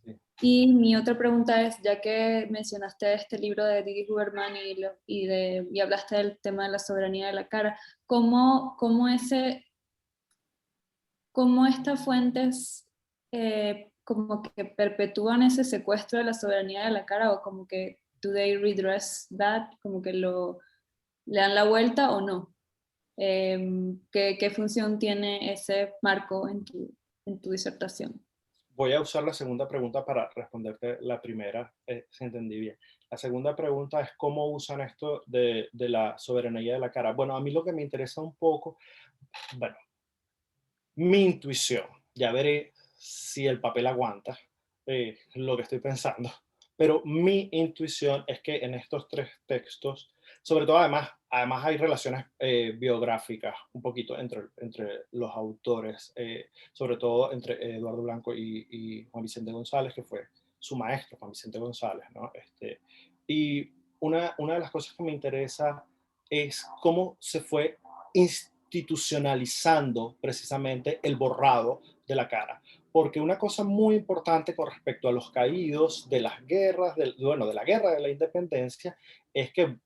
Sí. Y mi otra pregunta es, ya que mencionaste este libro de Didi Huberman y hablaste del tema de la soberanía de la cara, ¿cómo estas fuentes como que perpetúan ese secuestro de la soberanía de la cara, o como que do they redress that, como que le dan la vuelta o no? ¿Qué función tiene ese marco en tu disertación? Voy a usar la segunda pregunta para responderte la primera, si entendí bien. La segunda pregunta es cómo usan esto de la soberanía de la cara. Bueno, a mí lo que me interesa un poco, bueno, mi intuición, ya veré si el papel aguanta lo que estoy pensando, pero mi intuición es que en estos tres textos, sobre todo además hay relaciones biográficas un poquito entre los autores, sobre todo entre Eduardo Blanco y Juan Vicente González, que fue su maestro, Juan Vicente González, ¿no? Y una de las cosas que me interesa es cómo se fue institucionalizando precisamente el borrado de la cara. porque una cosa muy importante con respecto a los caídos de las guerras, de la guerra de la independencia, es que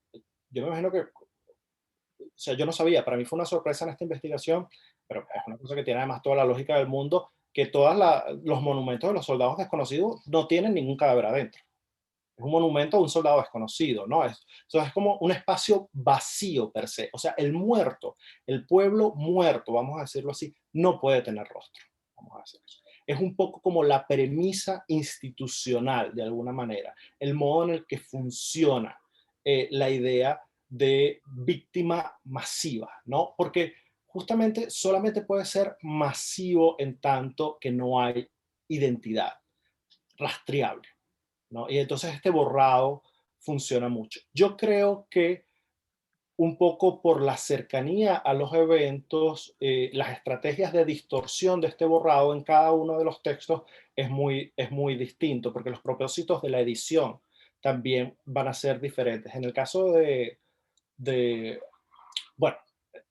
yo me imagino que, o sea, yo no sabía, para mí fue una sorpresa en esta investigación, pero es una cosa que tiene además toda la lógica del mundo, que todos los monumentos de los soldados desconocidos no tienen ningún cadáver adentro. Es un monumento a un soldado desconocido, ¿no? Eso es como un espacio vacío per se. O sea, el muerto, el pueblo muerto, vamos a decirlo así, no puede tener rostro. Vamos a decir eso. Es un poco como la premisa institucional, de alguna manera, el modo en el que funciona la idea de víctima masiva, ¿no? Porque justamente solamente puede ser masivo en tanto que no hay identidad rastreable, ¿no? Y entonces este borrado funciona mucho. Yo creo que un poco por la cercanía a los eventos, las estrategias de distorsión de este borrado en cada uno de los textos es muy distinto, porque los propósitos de la edición también van a ser diferentes. En el caso bueno,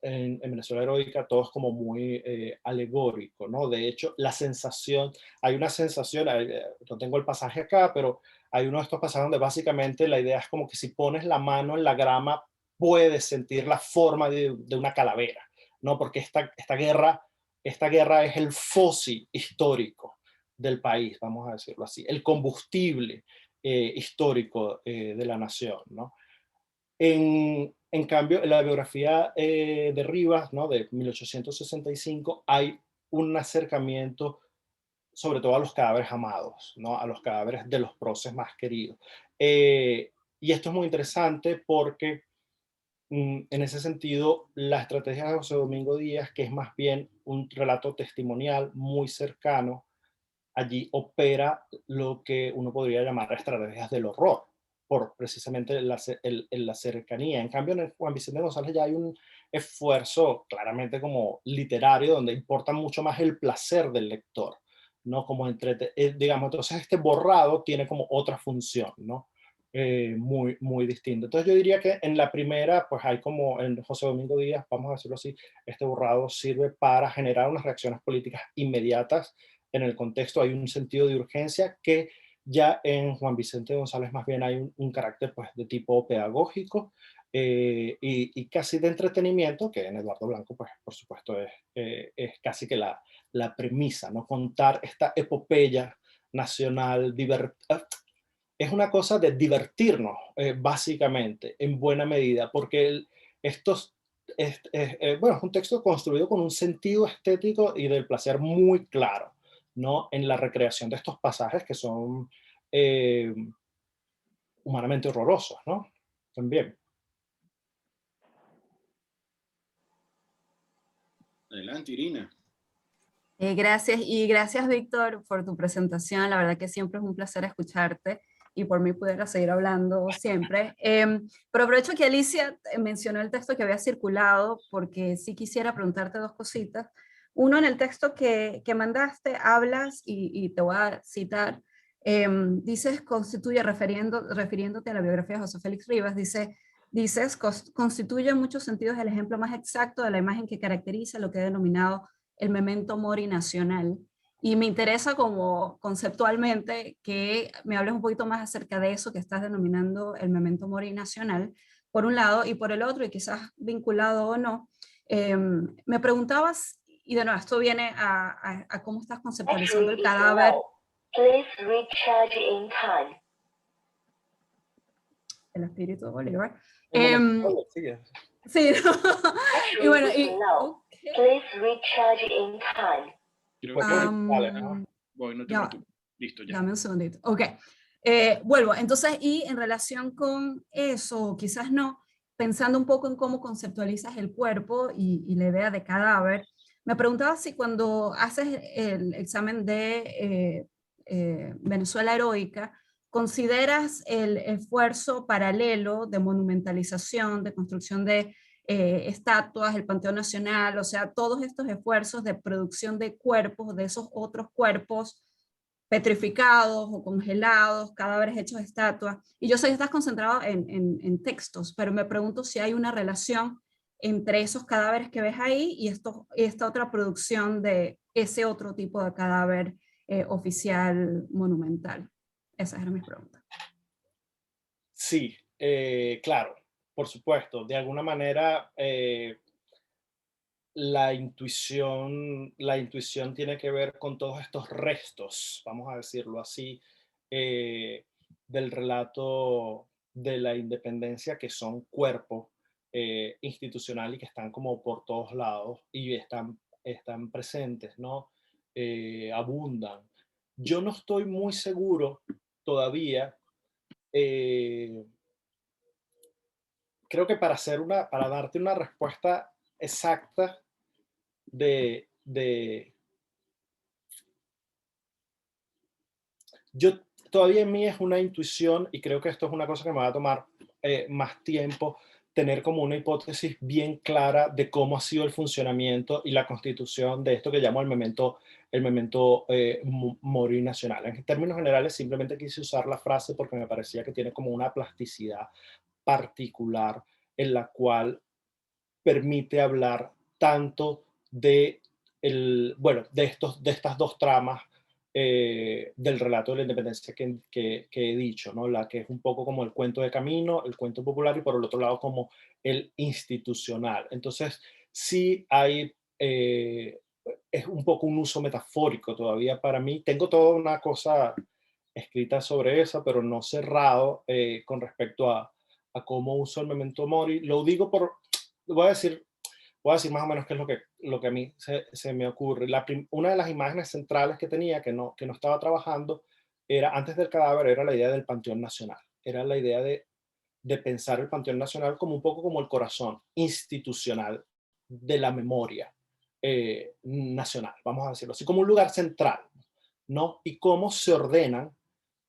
en Venezuela Heroica todo es como muy alegórico, ¿no? De hecho, hay una sensación, no tengo el pasaje acá, pero hay uno de estos pasajes donde básicamente la idea es como que si pones la mano en la grama, puedes sentir la forma de una calavera, ¿no? Porque esta guerra es el fósil histórico del país, vamos a decirlo así, el combustible histórico de la nación, ¿no? En cambio, en la biografía de Rivas, ¿no? De 1865, hay un acercamiento sobre todo a los cadáveres amados, ¿no? A los cadáveres de los próceres más queridos. Y esto es muy interesante porque en ese sentido, la estrategia de José Domingo Díaz, que es más bien un relato testimonial muy cercano, allí opera lo que uno podría llamar estrategias del horror, por precisamente la cercanía. En cambio, en el Juan Vicente González ya hay un esfuerzo claramente como literario, donde importa mucho más el placer del lector, ¿no? Como digamos, entonces este borrado tiene como otra función, ¿no? Muy distinto. Entonces yo diría que en la primera, pues hay como en José Domingo Díaz, vamos a decirlo así, este borrado sirve para generar unas reacciones políticas inmediatas en el contexto, hay un sentido de urgencia que ya en Juan Vicente González más bien hay un carácter pues, de tipo pedagógico y casi de entretenimiento, que en Eduardo Blanco, pues por supuesto es casi que la premisa, ¿no? Contar esta epopeya nacional, es una cosa de divertirnos, básicamente, en buena medida, porque bueno, es un texto construido con un sentido estético y del placer muy claro, ¿no? En la recreación de estos pasajes que son humanamente horrorosos, ¿no? También. Adelante, Irina. Gracias y gracias, Víctor, por tu presentación. La verdad que siempre es un placer escucharte y por mí pudiera seguir hablando siempre. Pero aprovecho que Alicia mencionó el texto que había circulado porque sí quisiera preguntarte dos cositas. Uno, en el texto que mandaste, hablas, y te voy a citar, dices, refiriéndote a la biografía de José Félix Rivas, dices, constituye en muchos sentidos el ejemplo más exacto de la imagen que caracteriza lo que he denominado el memento mori nacional. Y me interesa como conceptualmente que me hables un poquito más acerca de eso que estás denominando el memento mori nacional, por un lado, y por el otro, y quizás vinculado o no, me preguntabas, y de nuevo, esto viene a cómo estás conceptualizando el cadáver. Please recharge in time. El espíritu de Bolívar. Sí. Y bueno, Please recharge in time. Voy, no te ya, preocupes. Listo, ya. Dame un segundito. Ok. Vuelvo. Entonces, y en relación con eso, quizás no, pensando un poco en cómo conceptualizas el cuerpo y la idea de cadáver, me preguntaba si cuando haces el examen de Venezuela Heroica, ¿consideras el esfuerzo paralelo de monumentalización, de construcción de estatuas, el Panteón Nacional, o sea, todos estos esfuerzos de producción de cuerpos, de esos otros cuerpos petrificados o congelados, cadáveres hechos de estatuas? Y yo sé que estás concentrado en textos, pero me pregunto si hay una relación entre esos cadáveres que ves ahí y esta otra producción de ese otro tipo de cadáver oficial monumental. Esas eran mis preguntas. Sí, claro, por supuesto. De alguna manera, la intuición tiene que ver con todos estos restos, vamos a decirlo así, del relato de la independencia, que son cuerpo institucional y que están como por todos lados y están presentes, ¿no? Abundan. Yo no estoy muy seguro todavía. Creo que para darte una respuesta exacta yo todavía en mí es una intuición, y creo que esto es una cosa que me va a tomar más tiempo, tener como una hipótesis bien clara de cómo ha sido el funcionamiento y la constitución de esto que llamo el memento mori nacional. En términos generales, simplemente quise usar la frase porque me parecía que tiene como una plasticidad particular en la cual permite hablar tanto de, de estas dos tramas del relato de la independencia que he dicho, ¿no? La que es un poco como el cuento de camino, el cuento popular, y por el otro lado como el institucional. Entonces, sí hay, es un poco un uso metafórico todavía para mí. Tengo toda una cosa escrita sobre eso, pero no cerrado con respecto a cómo uso el memento mori. Lo digo voy a decir más o menos qué es lo que a mí se me ocurre. Una de las imágenes centrales que tenía, que no estaba trabajando, era, antes del cadáver, era la idea del Panteón Nacional. Era la idea de pensar el Panteón Nacional como un poco como el corazón institucional de la memoria nacional, vamos a decirlo así, como un lugar central, ¿no? Y cómo se ordenan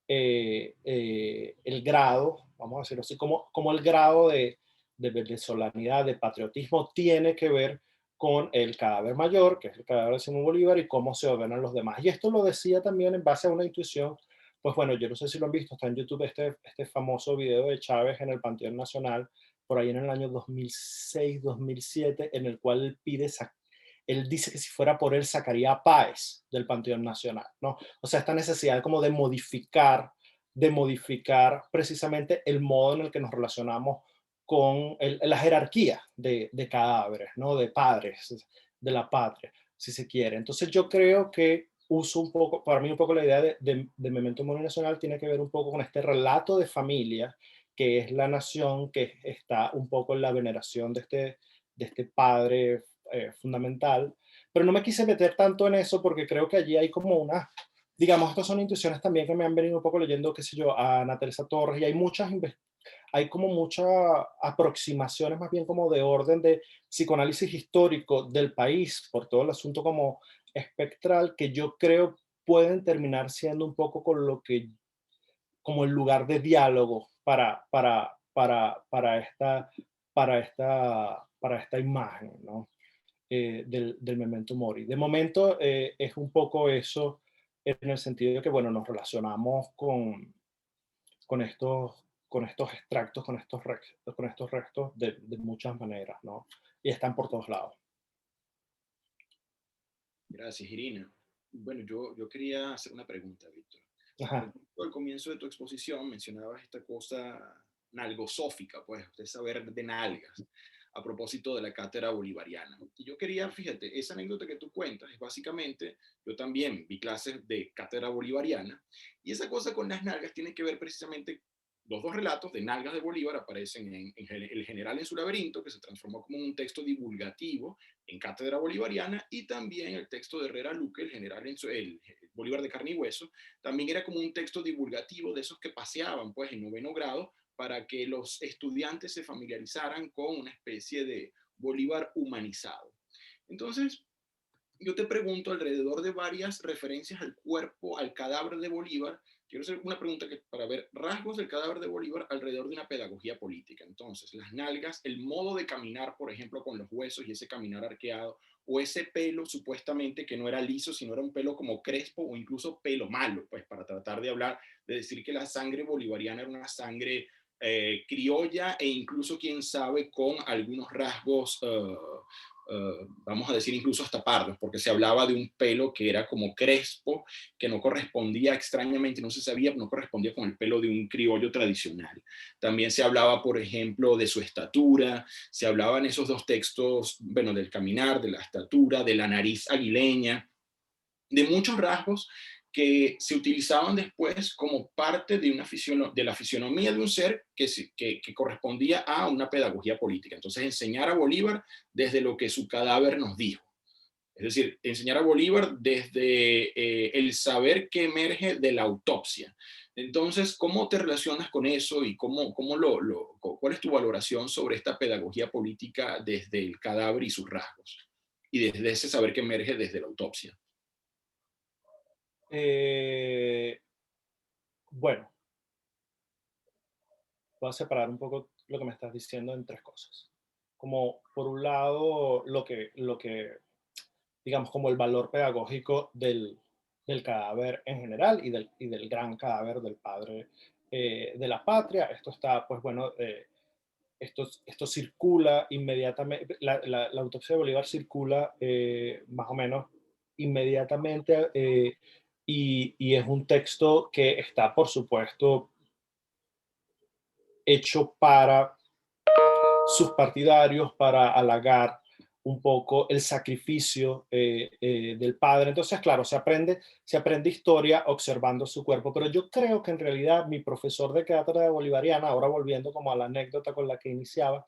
el grado, vamos a decirlo así, como el grado de venezolanidad, de patriotismo, tiene que ver con el cadáver mayor, que es el cadáver de Simón Bolívar, y cómo se ordenan los demás. Y esto lo decía también en base a una intuición. Pues bueno, yo no sé si lo han visto, está en YouTube este famoso video de Chávez en el Panteón Nacional, por ahí en el año 2006, 2007, en el cual él dice que si fuera por él sacaría a Páez del Panteón Nacional, ¿no? O sea, esta necesidad como de modificar precisamente el modo en el que nos relacionamos con la jerarquía de cadáveres, ¿no? De padres, de la patria, si se quiere. Entonces yo creo que uso un poco, para mí un poco la idea de memento mori nacional tiene que ver un poco con este relato de familia, que es la nación que está un poco en la veneración de este padre fundamental, pero no me quise meter tanto en eso porque creo que allí hay como digamos, estas son intuiciones también que me han venido un poco leyendo, qué sé yo, a Ana Teresa Torres, y hay como muchas aproximaciones más bien como de orden de psicoanálisis histórico del país, por todo el asunto como espectral, que yo creo pueden terminar siendo un poco como el lugar de diálogo para esta imagen, ¿no? Del memento mori. De momento es un poco eso, en el sentido de que, bueno, nos relacionamos con estos extractos, con estos restos de muchas maneras, ¿no? Y están por todos lados. Gracias, Irina. Bueno, yo quería hacer una pregunta, Víctor. Ajá. Al comienzo de tu exposición mencionabas esta cosa nalgosófica, pues, de saber de nalgas, a propósito de la cátedra bolivariana. Y yo quería, fíjate, esa anécdota que tú cuentas es básicamente, yo también vi clases de cátedra bolivariana, y esa cosa con las nalgas tiene que ver precisamente, los dos relatos de nalgas de Bolívar aparecen en El General en su laberinto, que se transformó como un texto divulgativo en cátedra bolivariana, y también el texto de Herrera Luque, el Bolívar de carne y hueso, también era como un texto divulgativo de esos que paseaban pues en noveno grado para que los estudiantes se familiarizaran con una especie de Bolívar humanizado. Entonces, yo te pregunto, alrededor de varias referencias al cuerpo, al cadáver de Bolívar, quiero hacer una pregunta para ver rasgos del cadáver de Bolívar alrededor de una pedagogía política. Entonces, las nalgas, el modo de caminar, por ejemplo, con los huesos y ese caminar arqueado, o ese pelo supuestamente que no era liso, sino era un pelo como crespo o incluso pelo malo, pues para tratar de hablar, de decir que la sangre bolivariana era una sangre criolla e incluso, quién sabe, con algunos rasgos vamos a decir incluso hasta pardos, porque se hablaba de un pelo que era como crespo, que no correspondía, extrañamente no se sabía, no correspondía con el pelo de un criollo tradicional. También se hablaba, por ejemplo, de su estatura, se hablaba en esos dos textos, bueno, del caminar, de la estatura, de la nariz aguileña, de muchos rasgos que se utilizaban después como parte de, de la fisionomía de un ser que correspondía a una pedagogía política. Entonces, enseñar a Bolívar desde lo que su cadáver nos dijo. Es decir, enseñar a Bolívar desde el saber que emerge de la autopsia. Entonces, ¿cómo te relacionas con eso y cuál es tu valoración sobre esta pedagogía política desde el cadáver y sus rasgos? Y desde ese saber que emerge desde la autopsia. Bueno, voy a separar un poco lo que me estás diciendo en tres cosas. Como por un lado, lo que digamos, como el valor pedagógico del cadáver en general y del gran cadáver del padre de la patria. Esto está, pues bueno, esto circula inmediatamente, la autopsia de Bolívar circula más o menos inmediatamente y es un texto que está, por supuesto, hecho para sus partidarios, para halagar un poco el sacrificio del padre. Entonces, claro, se aprende historia observando su cuerpo, pero yo creo que en realidad mi profesor de cátedra bolivariana, ahora volviendo como a la anécdota con la que iniciaba,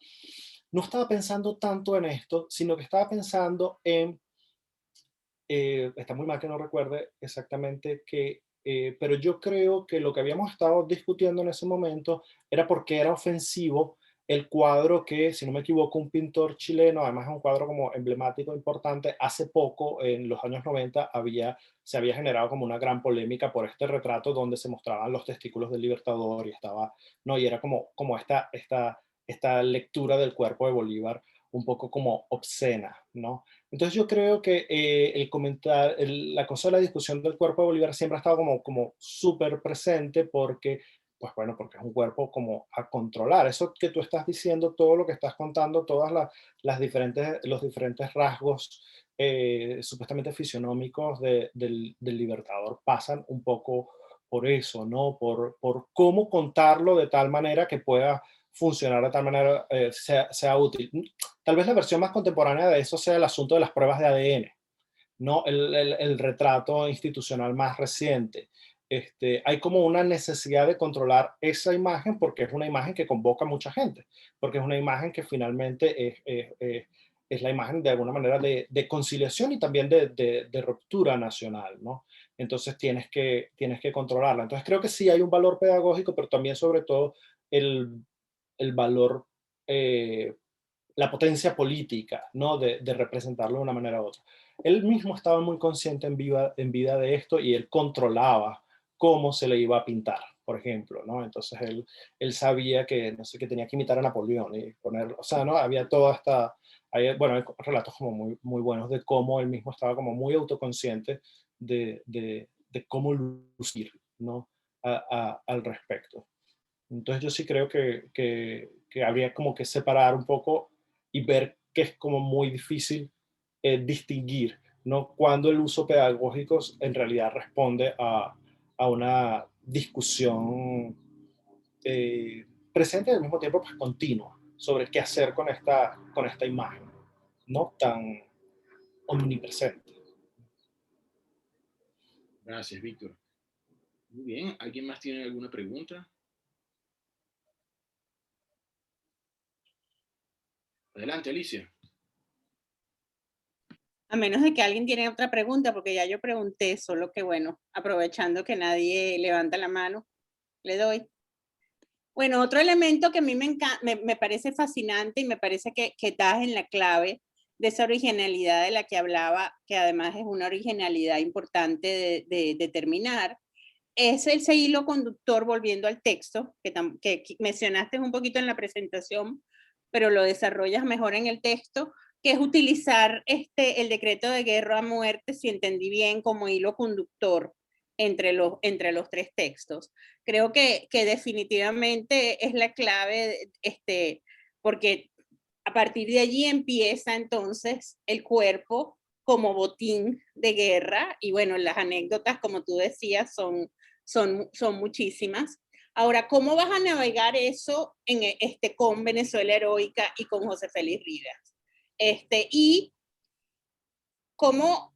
no estaba pensando tanto en esto, sino que estaba pensando en, está muy mal que no recuerde exactamente qué, pero yo creo que lo que habíamos estado discutiendo en ese momento era porque era ofensivo el cuadro que, si no me equivoco, un pintor chileno, además es un cuadro como emblemático, importante, hace poco, en los años 90, se había generado como una gran polémica por este retrato donde se mostraban los testículos del Libertador y estaba, ¿no? Y era como esta lectura del cuerpo de Bolívar un poco como obscena, ¿no? Entonces yo creo que la cosa de la discusión del cuerpo de Bolívar siempre ha estado como súper presente porque, pues bueno, porque es un cuerpo como a controlar. Eso que tú estás diciendo, todo lo que estás contando, todas los diferentes rasgos supuestamente fisionómicos del Libertador pasan un poco por eso, ¿no? Por cómo contarlo de tal manera que pueda funcionar de tal manera sea útil. Tal vez la versión más contemporánea de eso sea el asunto de las pruebas de ADN, ¿no? El retrato institucional más reciente. Hay como una necesidad de controlar esa imagen porque es una imagen que convoca a mucha gente, porque es una imagen que finalmente es la imagen de alguna manera de conciliación y también de ruptura nacional, ¿no? Entonces tienes que controlarla. Entonces creo que sí hay un valor pedagógico, pero también sobre todo el valor, la potencia política, ¿no? De representarlo de una manera u otra. Él mismo estaba muy consciente en vida de esto y él controlaba cómo se le iba a pintar, por ejemplo, ¿no? Entonces él sabía que, no sé, que tenía que imitar a Napoleón y ponerlo, o sea, ¿no? Había toda esta, bueno, hay relatos como muy, muy buenos de cómo él mismo estaba como muy autoconsciente de cómo lucir, ¿no? Al respecto. Entonces yo sí creo que habría como que separar un poco y ver que es como muy difícil distinguir, ¿no? Cuando el uso pedagógico en realidad responde a una discusión presente y al mismo tiempo pues, continua sobre qué hacer con esta imagen, no tan omnipresente. Gracias, Víctor. Muy bien. ¿Alguien más tiene alguna pregunta? Adelante, Alicia. A menos de que alguien tiene otra pregunta, porque ya yo pregunté, solo que bueno, aprovechando que nadie levanta la mano, le doy. Bueno, otro elemento que a mí me parece fascinante y me parece que das en la clave de esa originalidad de la que hablaba, que además es una originalidad importante de determinar, es ese hilo conductor, volviendo al texto, que mencionaste un poquito en la presentación, pero lo desarrollas mejor en el texto, que es utilizar el decreto de guerra a muerte, si entendí bien, como hilo conductor entre los tres textos. Creo que definitivamente es la clave, porque a partir de allí empieza entonces el cuerpo como botín de guerra, y bueno, las anécdotas, como tú decías, son muchísimas. Ahora, ¿cómo vas a navegar eso con Venezuela Heroica y con José Félix Rivas? Y ¿cómo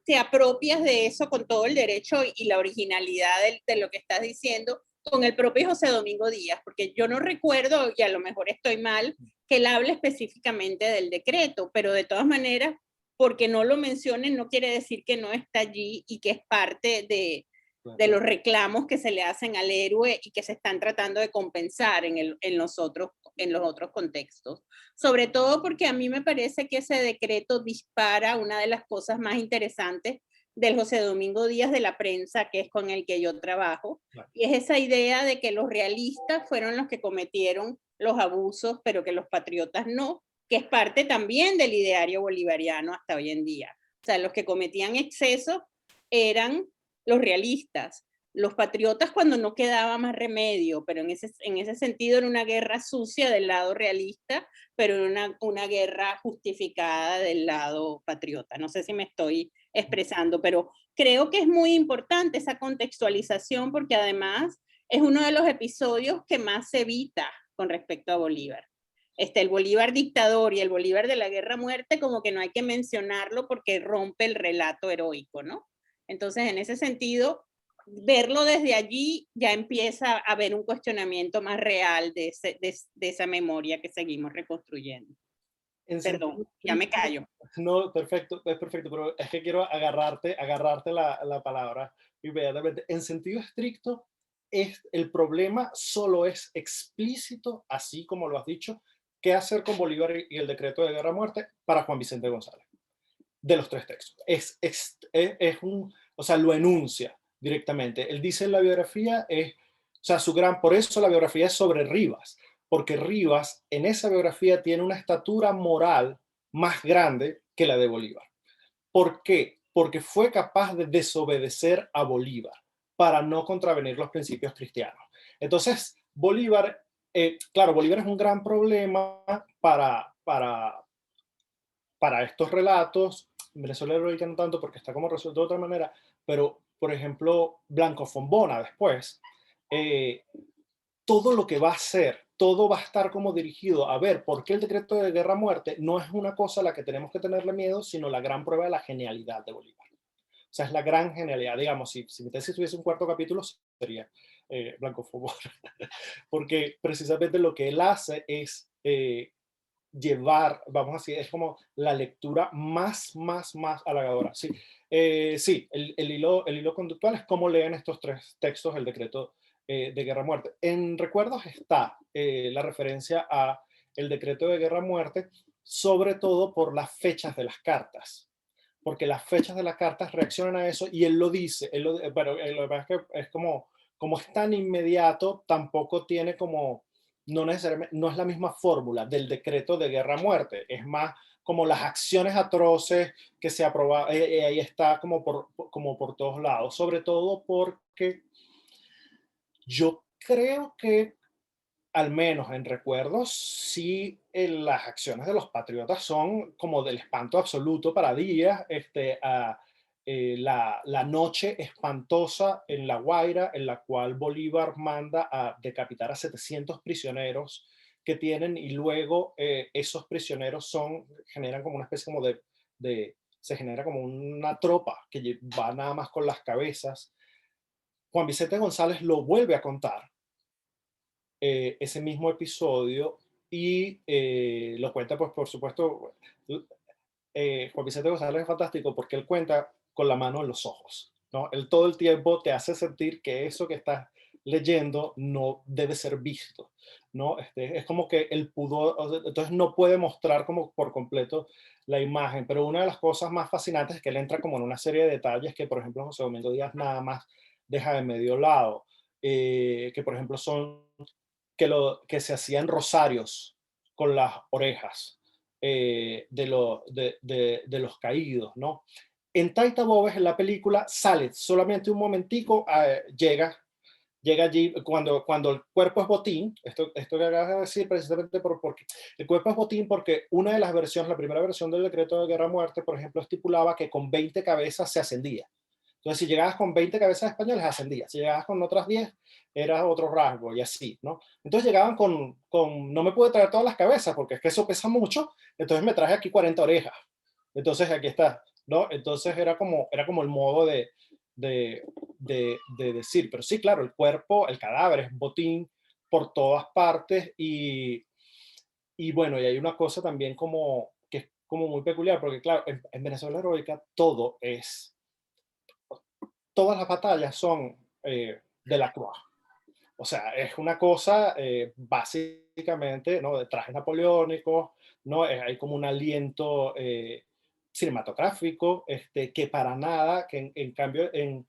te apropias de eso con todo el derecho y la originalidad de lo que estás diciendo con el propio José Domingo Díaz? Porque yo no recuerdo, y a lo mejor estoy mal, que él hable específicamente del decreto, pero de todas maneras, porque no lo mencionen no quiere decir que no está allí y que es parte de los reclamos que se le hacen al héroe y que se están tratando de compensar en los otros contextos. Sobre todo porque a mí me parece que ese decreto dispara una de las cosas más interesantes del José Domingo Díaz de la prensa, que es con el que yo trabajo, y es esa idea de que los realistas fueron los que cometieron los abusos, pero que los patriotas no, que es parte también del ideario bolivariano hasta hoy en día. O sea, los que cometían excesos eran los realistas, los patriotas cuando no quedaba más remedio, pero en ese sentido era una guerra sucia del lado realista, pero era una guerra justificada del lado patriota. No sé si me estoy expresando, pero creo que es muy importante esa contextualización porque además es uno de los episodios que más se evita con respecto a Bolívar. El Bolívar dictador y el Bolívar de la guerra a muerte como que no hay que mencionarlo porque rompe el relato heroico, ¿no? Entonces, en ese sentido, verlo desde allí ya empieza a haber un cuestionamiento más real de esa memoria que seguimos reconstruyendo. Perdón, ya me callo. No, perfecto, es perfecto, pero es que quiero agarrarte la palabra inmediatamente. En sentido estricto, el problema solo es explícito, así como lo has dicho, qué hacer con Bolívar y el decreto de guerra a muerte para Juan Vicente González. De los tres textos. O sea, lo enuncia directamente. Él dice en la biografía, o sea, por eso la biografía es sobre Rivas, porque Rivas en esa biografía tiene una estatura moral más grande que la de Bolívar. ¿Por qué? Porque fue capaz de desobedecer a Bolívar para no contravenir los principios cristianos. Entonces, Bolívar, claro, Bolívar es un gran problema para estos relatos. Venezuela Heroica no tanto porque está como resuelto de otra manera, pero por ejemplo, Blanco Fombona después, todo lo que va a hacer, todo va a estar como dirigido a ver por qué el decreto de guerra a muerte no es una cosa a la que tenemos que tenerle miedo, sino la gran prueba de la genialidad de Bolívar. O sea, es la gran genialidad. Digamos, si mi tesis tuviese un cuarto capítulo, sería Blanco Fombona, porque precisamente lo que él hace es llevar, vamos a decir, es como la lectura más halagadora. Sí, sí, el hilo conductual es cómo leen estos tres textos el decreto de guerra a muerte. En recuerdos está la referencia a el decreto de guerra a muerte, sobre todo por las fechas de las cartas, porque las fechas de las cartas reaccionan a eso y él lo dice, pero lo que pasa es que es como es tan inmediato, tampoco tiene como no necesariamente, no es la misma fórmula del decreto de guerra a muerte, es más como las acciones atroces que se aprobaban, ahí está como por todos lados, sobre todo porque yo creo que, al menos en recuerdos, sí las acciones de los patriotas son como del espanto absoluto para Díaz, la noche espantosa en La Guaira, en la cual Bolívar manda a decapitar a 700 prisioneros que tienen y luego esos prisioneros generan como una especie como se genera como una tropa que va nada más con las cabezas. Juan Vicente González lo vuelve a contar, ese mismo episodio, y lo cuenta, pues por supuesto, Juan Vicente González es fantástico porque él cuenta con la mano en los ojos, ¿no? Él todo el tiempo te hace sentir que eso que estás leyendo no debe ser visto, ¿no? Es como que el pudor, entonces no puede mostrar como por completo la imagen, pero una de las cosas más fascinantes es que él entra como en una serie de detalles que, por ejemplo, José Domingo Díaz nada más deja de medio lado, que por ejemplo son que se hacían rosarios con las orejas de los caídos, ¿no? En Taita Bobes, en la película, sale solamente un momentico, llega llega allí, cuando el cuerpo es botín, esto que acabas de decir precisamente porque el cuerpo es botín porque una de las versiones, la primera versión del decreto de guerra-muerte, por ejemplo, estipulaba que con 20 cabezas se ascendía. Entonces, si llegabas con 20 cabezas españolas, ascendías. Si llegabas con otras 10, era otro rasgo y así, ¿no? Entonces llegaban no me pude traer todas las cabezas porque es que eso pesa mucho, entonces me traje aquí 40 orejas. Entonces aquí está, ¿no? Entonces era como el modo de, de decir, pero sí, claro, el cuerpo, el cadáver es botín por todas partes y bueno, y hay una cosa también como que es como muy peculiar, porque claro, en Venezuela heroica todas las batallas son de la Croix. O sea, es una cosa básicamente, ¿no? De trajes napoleónicos, ¿no? Hay como un aliento cinematográfico, que para nada, que en cambio en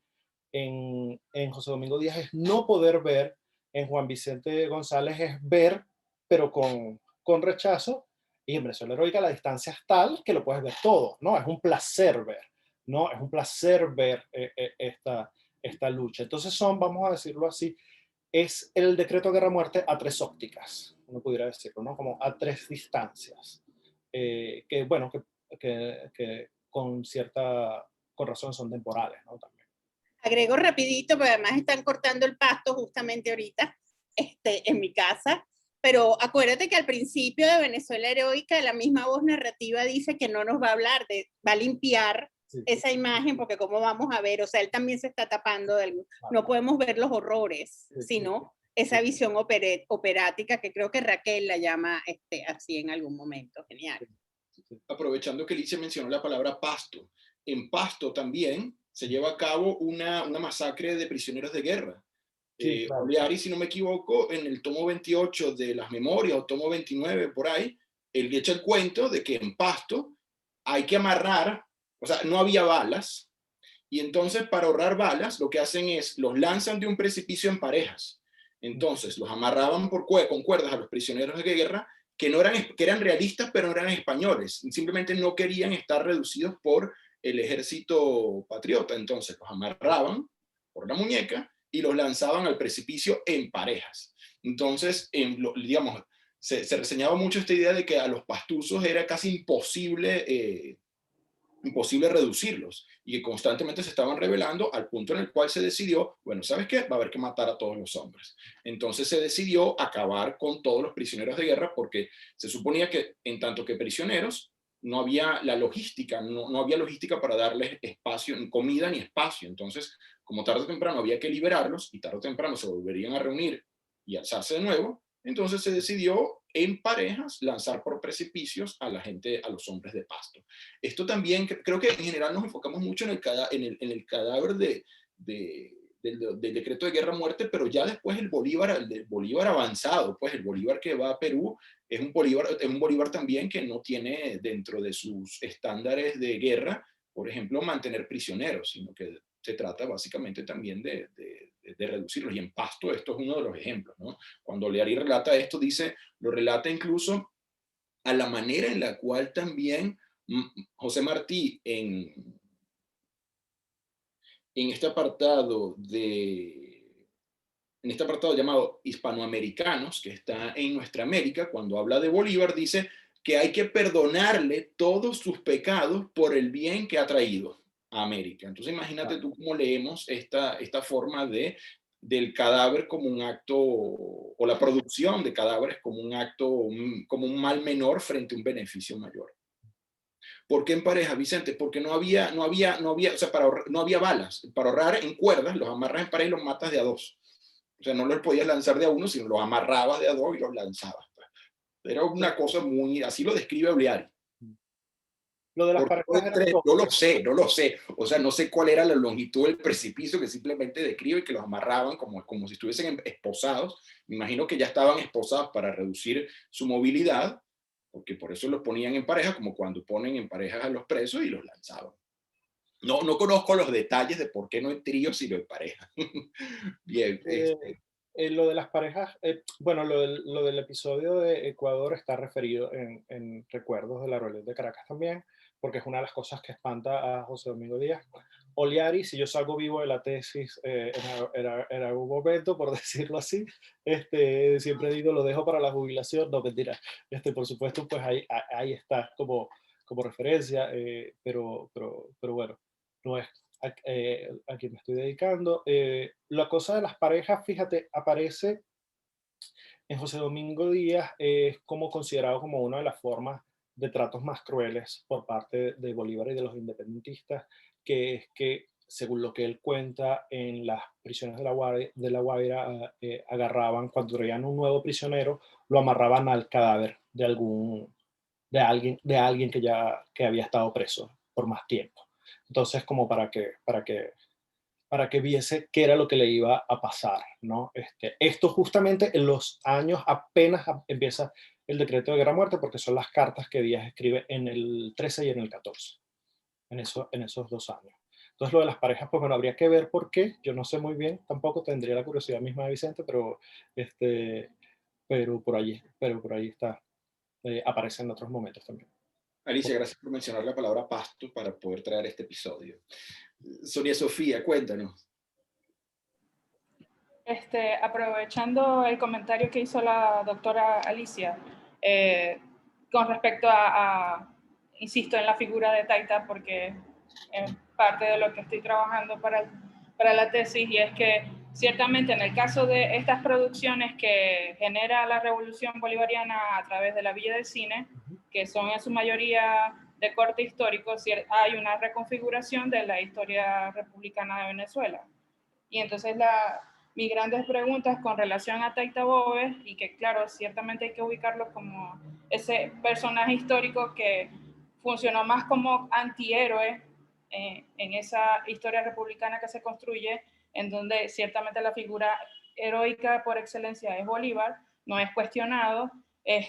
José Domingo Díaz es no poder ver, en Juan Vicente González es ver, pero con rechazo, y en Venezuela Heroica la distancia es tal que lo puedes ver todo, ¿no? Es un placer ver, ¿no? Es un placer ver esta lucha. Entonces vamos a decirlo así, es el decreto de guerra-muerte a tres ópticas, uno pudiera decirlo, ¿no? Como a tres distancias, que bueno, que con razón son temporales, ¿no? También. Agrego rapidito, pero además están cortando el pasto justamente ahorita, en mi casa, pero acuérdate que al principio de Venezuela Heroica la misma voz narrativa dice que no nos va a hablar, va a limpiar esa imagen, porque cómo vamos a ver, o sea, él también se está tapando de algo, no podemos ver los horrores, sino esa visión operática que creo que Raquel la llama así en algún momento, genial. Aprovechando que Alicia mencionó la palabra Pasto, en Pasto también se lleva a cabo una masacre de prisioneros de guerra. Sí, claro. Oleari, si no me equivoco, en el tomo 28 de las memorias, o tomo 29 por ahí, él echa el cuento de que en Pasto hay que amarrar, o sea, no había balas, y entonces para ahorrar balas lo que hacen es, los lanzan de un precipicio en parejas. Entonces los amarraban con cuerdas a los prisioneros de guerra que eran realistas, pero no eran españoles. Simplemente no querían estar reducidos por el ejército patriota. Entonces los amarraban por la muñeca y los lanzaban al precipicio en parejas. Entonces, digamos, se reseñaba mucho esta idea de que a los pastuzos era casi imposible reducirlos y que constantemente se estaban rebelando al punto en el cual se decidió, bueno, ¿sabes qué? Va a haber que matar a todos los hombres. Entonces se decidió acabar con todos los prisioneros de guerra porque se suponía que en tanto que prisioneros no había la logística, no había logística para darles espacio, comida ni espacio. Entonces, como tarde o temprano había que liberarlos y tarde o temprano se volverían a reunir y alzarse de nuevo, entonces se decidió en parejas lanzar por precipicios a la gente, a los hombres de Pasto. Esto también, creo que en general nos enfocamos mucho en el cadáver del decreto de guerra-muerte, pero ya después el Bolívar avanzado, pues el Bolívar que va a Perú, es un Bolívar también que no tiene dentro de sus estándares de guerra, por ejemplo, mantener prisioneros, sino que se trata básicamente también de reducirlos. Y en Pasto esto es uno de los ejemplos, ¿no? Cuando Leary relata esto, lo relata incluso a la manera en la cual también José Martí en este apartado llamado Hispanoamericanos, que está en Nuestra América, cuando habla de Bolívar, dice que hay que perdonarle todos sus pecados por el bien que ha traído a América. Entonces imagínate tú cómo leemos esta forma del cadáver como un acto, o la producción de cadáveres como un acto, como un mal menor frente a un beneficio mayor. ¿Por qué en pareja, Vicente? Porque no había, o sea, no había balas. Para ahorrar en cuerdas, los amarras en pareja y los matas de a dos. O sea, no los podías lanzar de a uno, sino los amarrabas de a dos y los lanzabas. Era una cosa muy, así lo describe Oleari. Lo de las parejas no lo sé. O sea, no sé cuál era la longitud del precipicio que simplemente describe que los amarraban como si estuviesen esposados. Me imagino que ya estaban esposados para reducir su movilidad, porque por eso los ponían en pareja, como cuando ponen en parejas a los presos y los lanzaban. No conozco los detalles de por qué no en trío, sino en pareja. Bien. Lo de las parejas, bueno, lo del episodio de Ecuador está referido en Recuerdos de la Rebelión de Caracas también, porque es una de las cosas que espanta a José Domingo Díaz. Oliari, si yo salgo vivo de la tesis en algún momento, por decirlo así, siempre digo, lo dejo para la jubilación, no, mentira, por supuesto, pues ahí está como referencia, pero bueno, no es a quien me estoy dedicando. La cosa de las parejas, fíjate, aparece en José Domingo Díaz, es como considerado como una de las formas de tratos más crueles por parte de Bolívar y de los independentistas, que es que, según lo que él cuenta, en las prisiones de la Guaira agarraban, cuando traían un nuevo prisionero, lo amarraban al cadáver de alguien que había estado preso por más tiempo. Entonces, como para que viese qué era lo que le iba a pasar, ¿no? Esto justamente en los años apenas empieza el decreto de guerra-muerte, porque son las cartas que Díaz escribe en el 13 y en el 14, en esos 2 años. Entonces lo de las parejas, pues bueno, habría que ver por qué, yo no sé muy bien, tampoco tendría la curiosidad misma de Vicente, pero por allí está, aparece en otros momentos también. Alicia, gracias por mencionar la palabra pasto para poder traer este episodio. Sonia Sofía, cuéntanos. Aprovechando el comentario que hizo la doctora Alicia, con respecto insisto en la figura de Taita, porque es parte de lo que estoy trabajando para la tesis, y es que ciertamente en el caso de estas producciones que genera la Revolución Bolivariana a través de la Villa del Cine, que son en su mayoría de corte histórico, hay una reconfiguración de la historia republicana de Venezuela. Y entonces mis grandes preguntas con relación a Taita Bóves, y que claro, ciertamente hay que ubicarlo como ese personaje histórico que funcionó más como antihéroe en esa historia republicana que se construye, en donde ciertamente la figura heroica por excelencia es Bolívar, no es cuestionado, es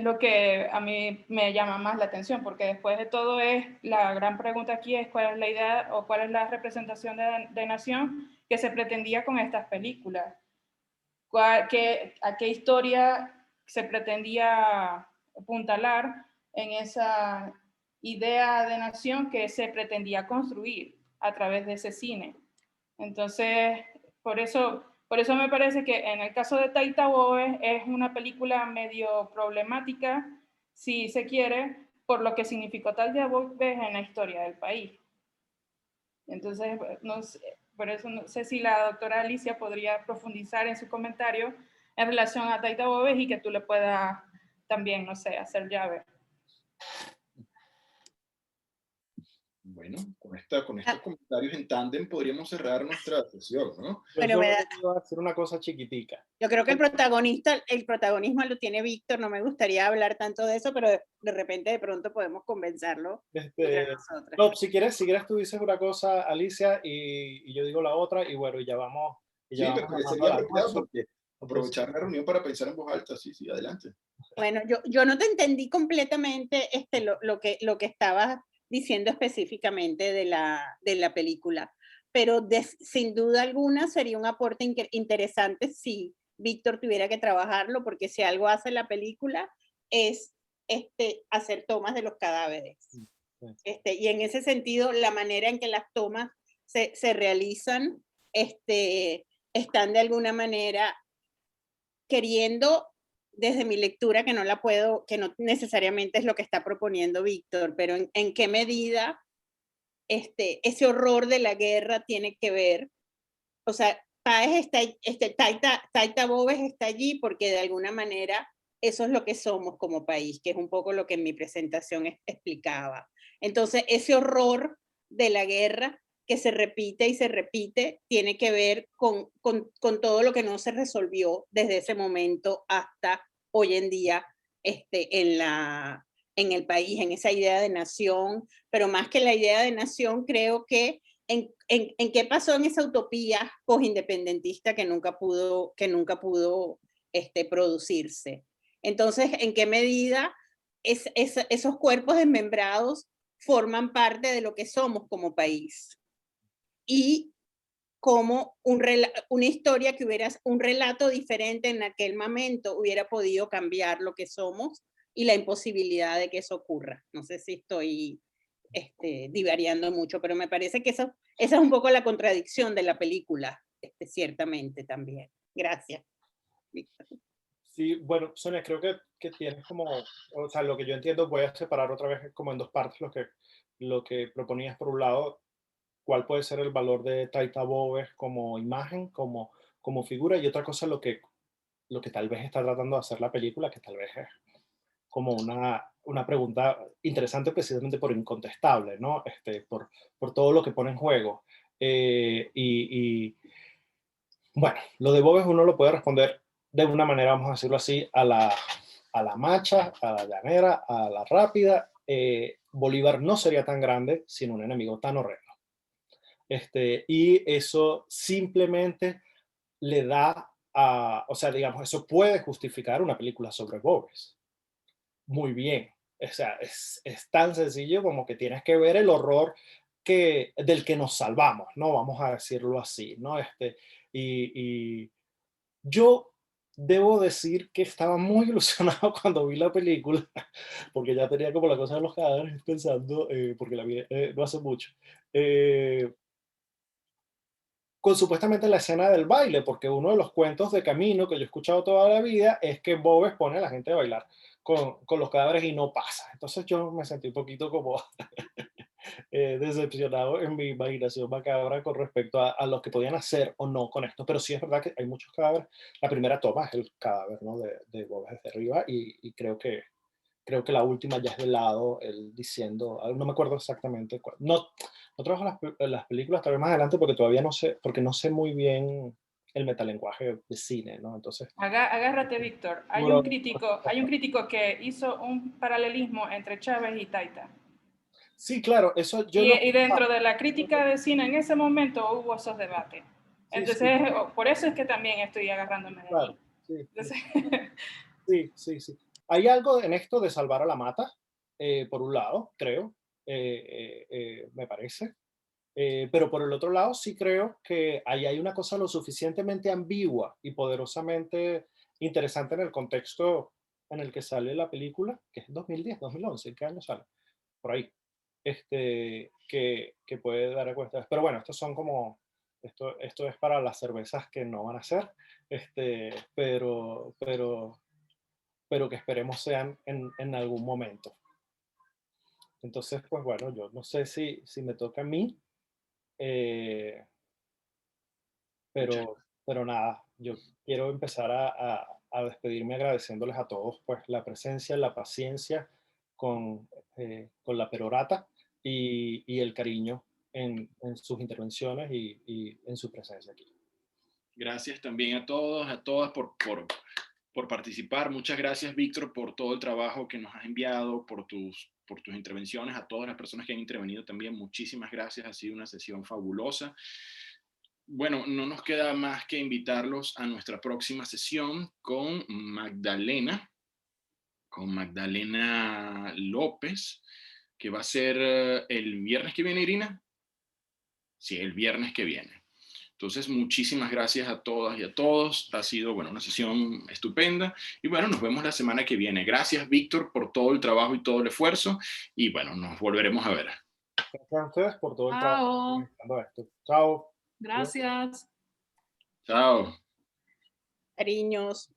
lo que a mí me llama más la atención, porque después de todo la gran pregunta aquí es cuál es la idea o cuál es la representación de nación que se pretendía con estas películas. ¿A qué historia se pretendía apuntalar en esa idea de nación que se pretendía construir a través de ese cine? Entonces, por eso me parece que en el caso de Taita Bóves es una película medio problemática, si se quiere, por lo que significó Taita Bóves en la historia del país. Entonces, por eso no sé si la doctora Alicia podría profundizar en su comentario en relación a Taita Bóves y que tú le puedas también, no sé, hacer llave. Bueno, con estos comentarios en tándem podríamos cerrar nuestra sesión, ¿no? Bueno, Yo voy a hacer una cosa chiquitica. yo creo que el protagonismo lo tiene Víctor, no me gustaría hablar tanto de eso, pero de repente, de pronto podemos conversarlo entre nosotras. No, si quieres tú dices una cosa, Alicia, y yo digo la otra, y bueno, y ya vamos. Sí, me parecería apropiado porque aprovechar la reunión para pensar en voz alta, sí, adelante. Bueno, yo no te entendí completamente lo que estabas diciendo específicamente de la película, pero sin duda alguna sería un aporte interesante si Víctor tuviera que trabajarlo, porque si algo hace la película es hacer tomas de los cadáveres. Y en ese sentido, la manera en que las tomas se realizan están de alguna manera queriendo, desde mi lectura, que no necesariamente es lo que está proponiendo Víctor, pero en qué medida ese horror de la guerra tiene que ver, o sea, Taita Bóves está allí porque de alguna manera eso es lo que somos como país, que es un poco lo que en mi presentación explicaba. Entonces, ese horror de la guerra que se repite y se repite, tiene que ver con todo lo que no se resolvió desde ese momento hasta hoy en día en el país, en esa idea de nación, pero más que la idea de nación, creo que en qué pasó en esa utopía postindependentista que nunca pudo producirse. Entonces, ¿en qué medida esos cuerpos desmembrados forman parte de lo que somos como país? Y como una historia un relato diferente en aquel momento hubiera podido cambiar lo que somos y la imposibilidad de que eso ocurra. No sé si estoy divariando mucho, pero me parece que esa es un poco la contradicción de la película, ciertamente también. Gracias, Víctor. Sí, bueno, Sonia, creo que tienes como, o sea, lo que yo entiendo, voy a separar otra vez como en dos partes lo que proponías. Por un lado, cuál puede ser el valor de Taita Bowes como imagen, como figura, y otra cosa lo que tal vez está tratando de hacer la película, que tal vez es como una pregunta interesante precisamente por incontestable, ¿no? Por todo lo que pone en juego. Y bueno, lo de Bowes uno lo puede responder de una manera, vamos a decirlo así, a la macha, a la llanera, a la rápida. Bolívar no sería tan grande sin un enemigo tan horrendo. Y eso simplemente le da o sea, digamos, eso puede justificar una película sobre Bowes. Muy bien. O sea, es tan sencillo como que tienes que ver el horror del que nos salvamos, ¿no? Vamos a decirlo así, ¿no? Y yo debo decir que estaba muy ilusionado cuando vi la película, porque ya tenía como la cosa de los cadáveres pensando, porque la vi no hace mucho. Con supuestamente la escena del baile, porque uno de los cuentos de camino que yo he escuchado toda la vida es que Bowes pone a la gente a bailar con los cadáveres y no pasa. Entonces yo me sentí un poquito como decepcionado en mi imaginación macabra con respecto a lo que podían hacer o no con esto. Pero sí es verdad que hay muchos cadáveres. La primera toma es el cadáver, ¿no? de Bowes desde arriba y creo que la última ya es de lado, él diciendo, no me acuerdo exactamente cuál. No trabajo las películas tal vez más adelante porque todavía no sé, porque no sé muy bien el metalenguaje de cine, ¿no? Entonces... Agárrate, Víctor. Hay un crítico que hizo un paralelismo entre Chávez y Taita. Sí, claro, eso yo y dentro de la crítica de cine en ese momento hubo esos debates. Entonces, sí. Por eso es que también estoy agarrándome de claro, allí. Sí. Hay algo en esto de salvar a la mata, por un lado, creo, me parece. Pero por el otro lado, sí creo que ahí hay una cosa lo suficientemente ambigua y poderosamente interesante en el contexto en el que sale la película, que es 2010, 2011, ¿en qué año sale? Por ahí. Que puede dar cuenta. Pero bueno, estos son como, esto es para las cervezas que no van a ser, pero que esperemos sean en algún momento. Entonces, pues bueno, yo no sé si me toca a mí, pero nada, yo quiero empezar a despedirme agradeciéndoles a todos pues la presencia, la paciencia con la perorata y el cariño en sus intervenciones y en su presencia aquí. Gracias también a todos, a todas por participar. Muchas gracias, Víctor, por todo el trabajo que nos has enviado, por tus intervenciones. A todas las personas que han intervenido también, muchísimas gracias. Ha sido una sesión fabulosa. Bueno, no nos queda más que invitarlos a nuestra próxima sesión con Magdalena López, que va a ser el viernes que viene, Irina. Sí, el viernes que viene. Entonces, muchísimas gracias a todas y a todos. Ha sido, bueno, una sesión estupenda. Y bueno, nos vemos la semana que viene. Gracias, Víctor, por todo el trabajo y todo el esfuerzo. Y bueno, nos volveremos a ver. Gracias a ustedes por todo el trabajo. Chao. Gracias. Chao. Cariños.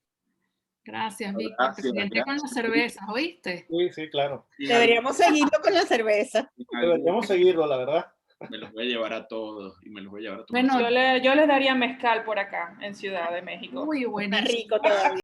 Gracias, Víctor. Te sienté con las cervezas, ¿oíste? Sí, claro. Deberíamos seguirlo con la cerveza. Deberíamos seguirlo, la verdad. Me los voy a llevar a todos y me los voy a llevar a todos. Bueno, yo les daría mezcal por acá, en Ciudad de México. Uy, buenísimo. Está rico todavía.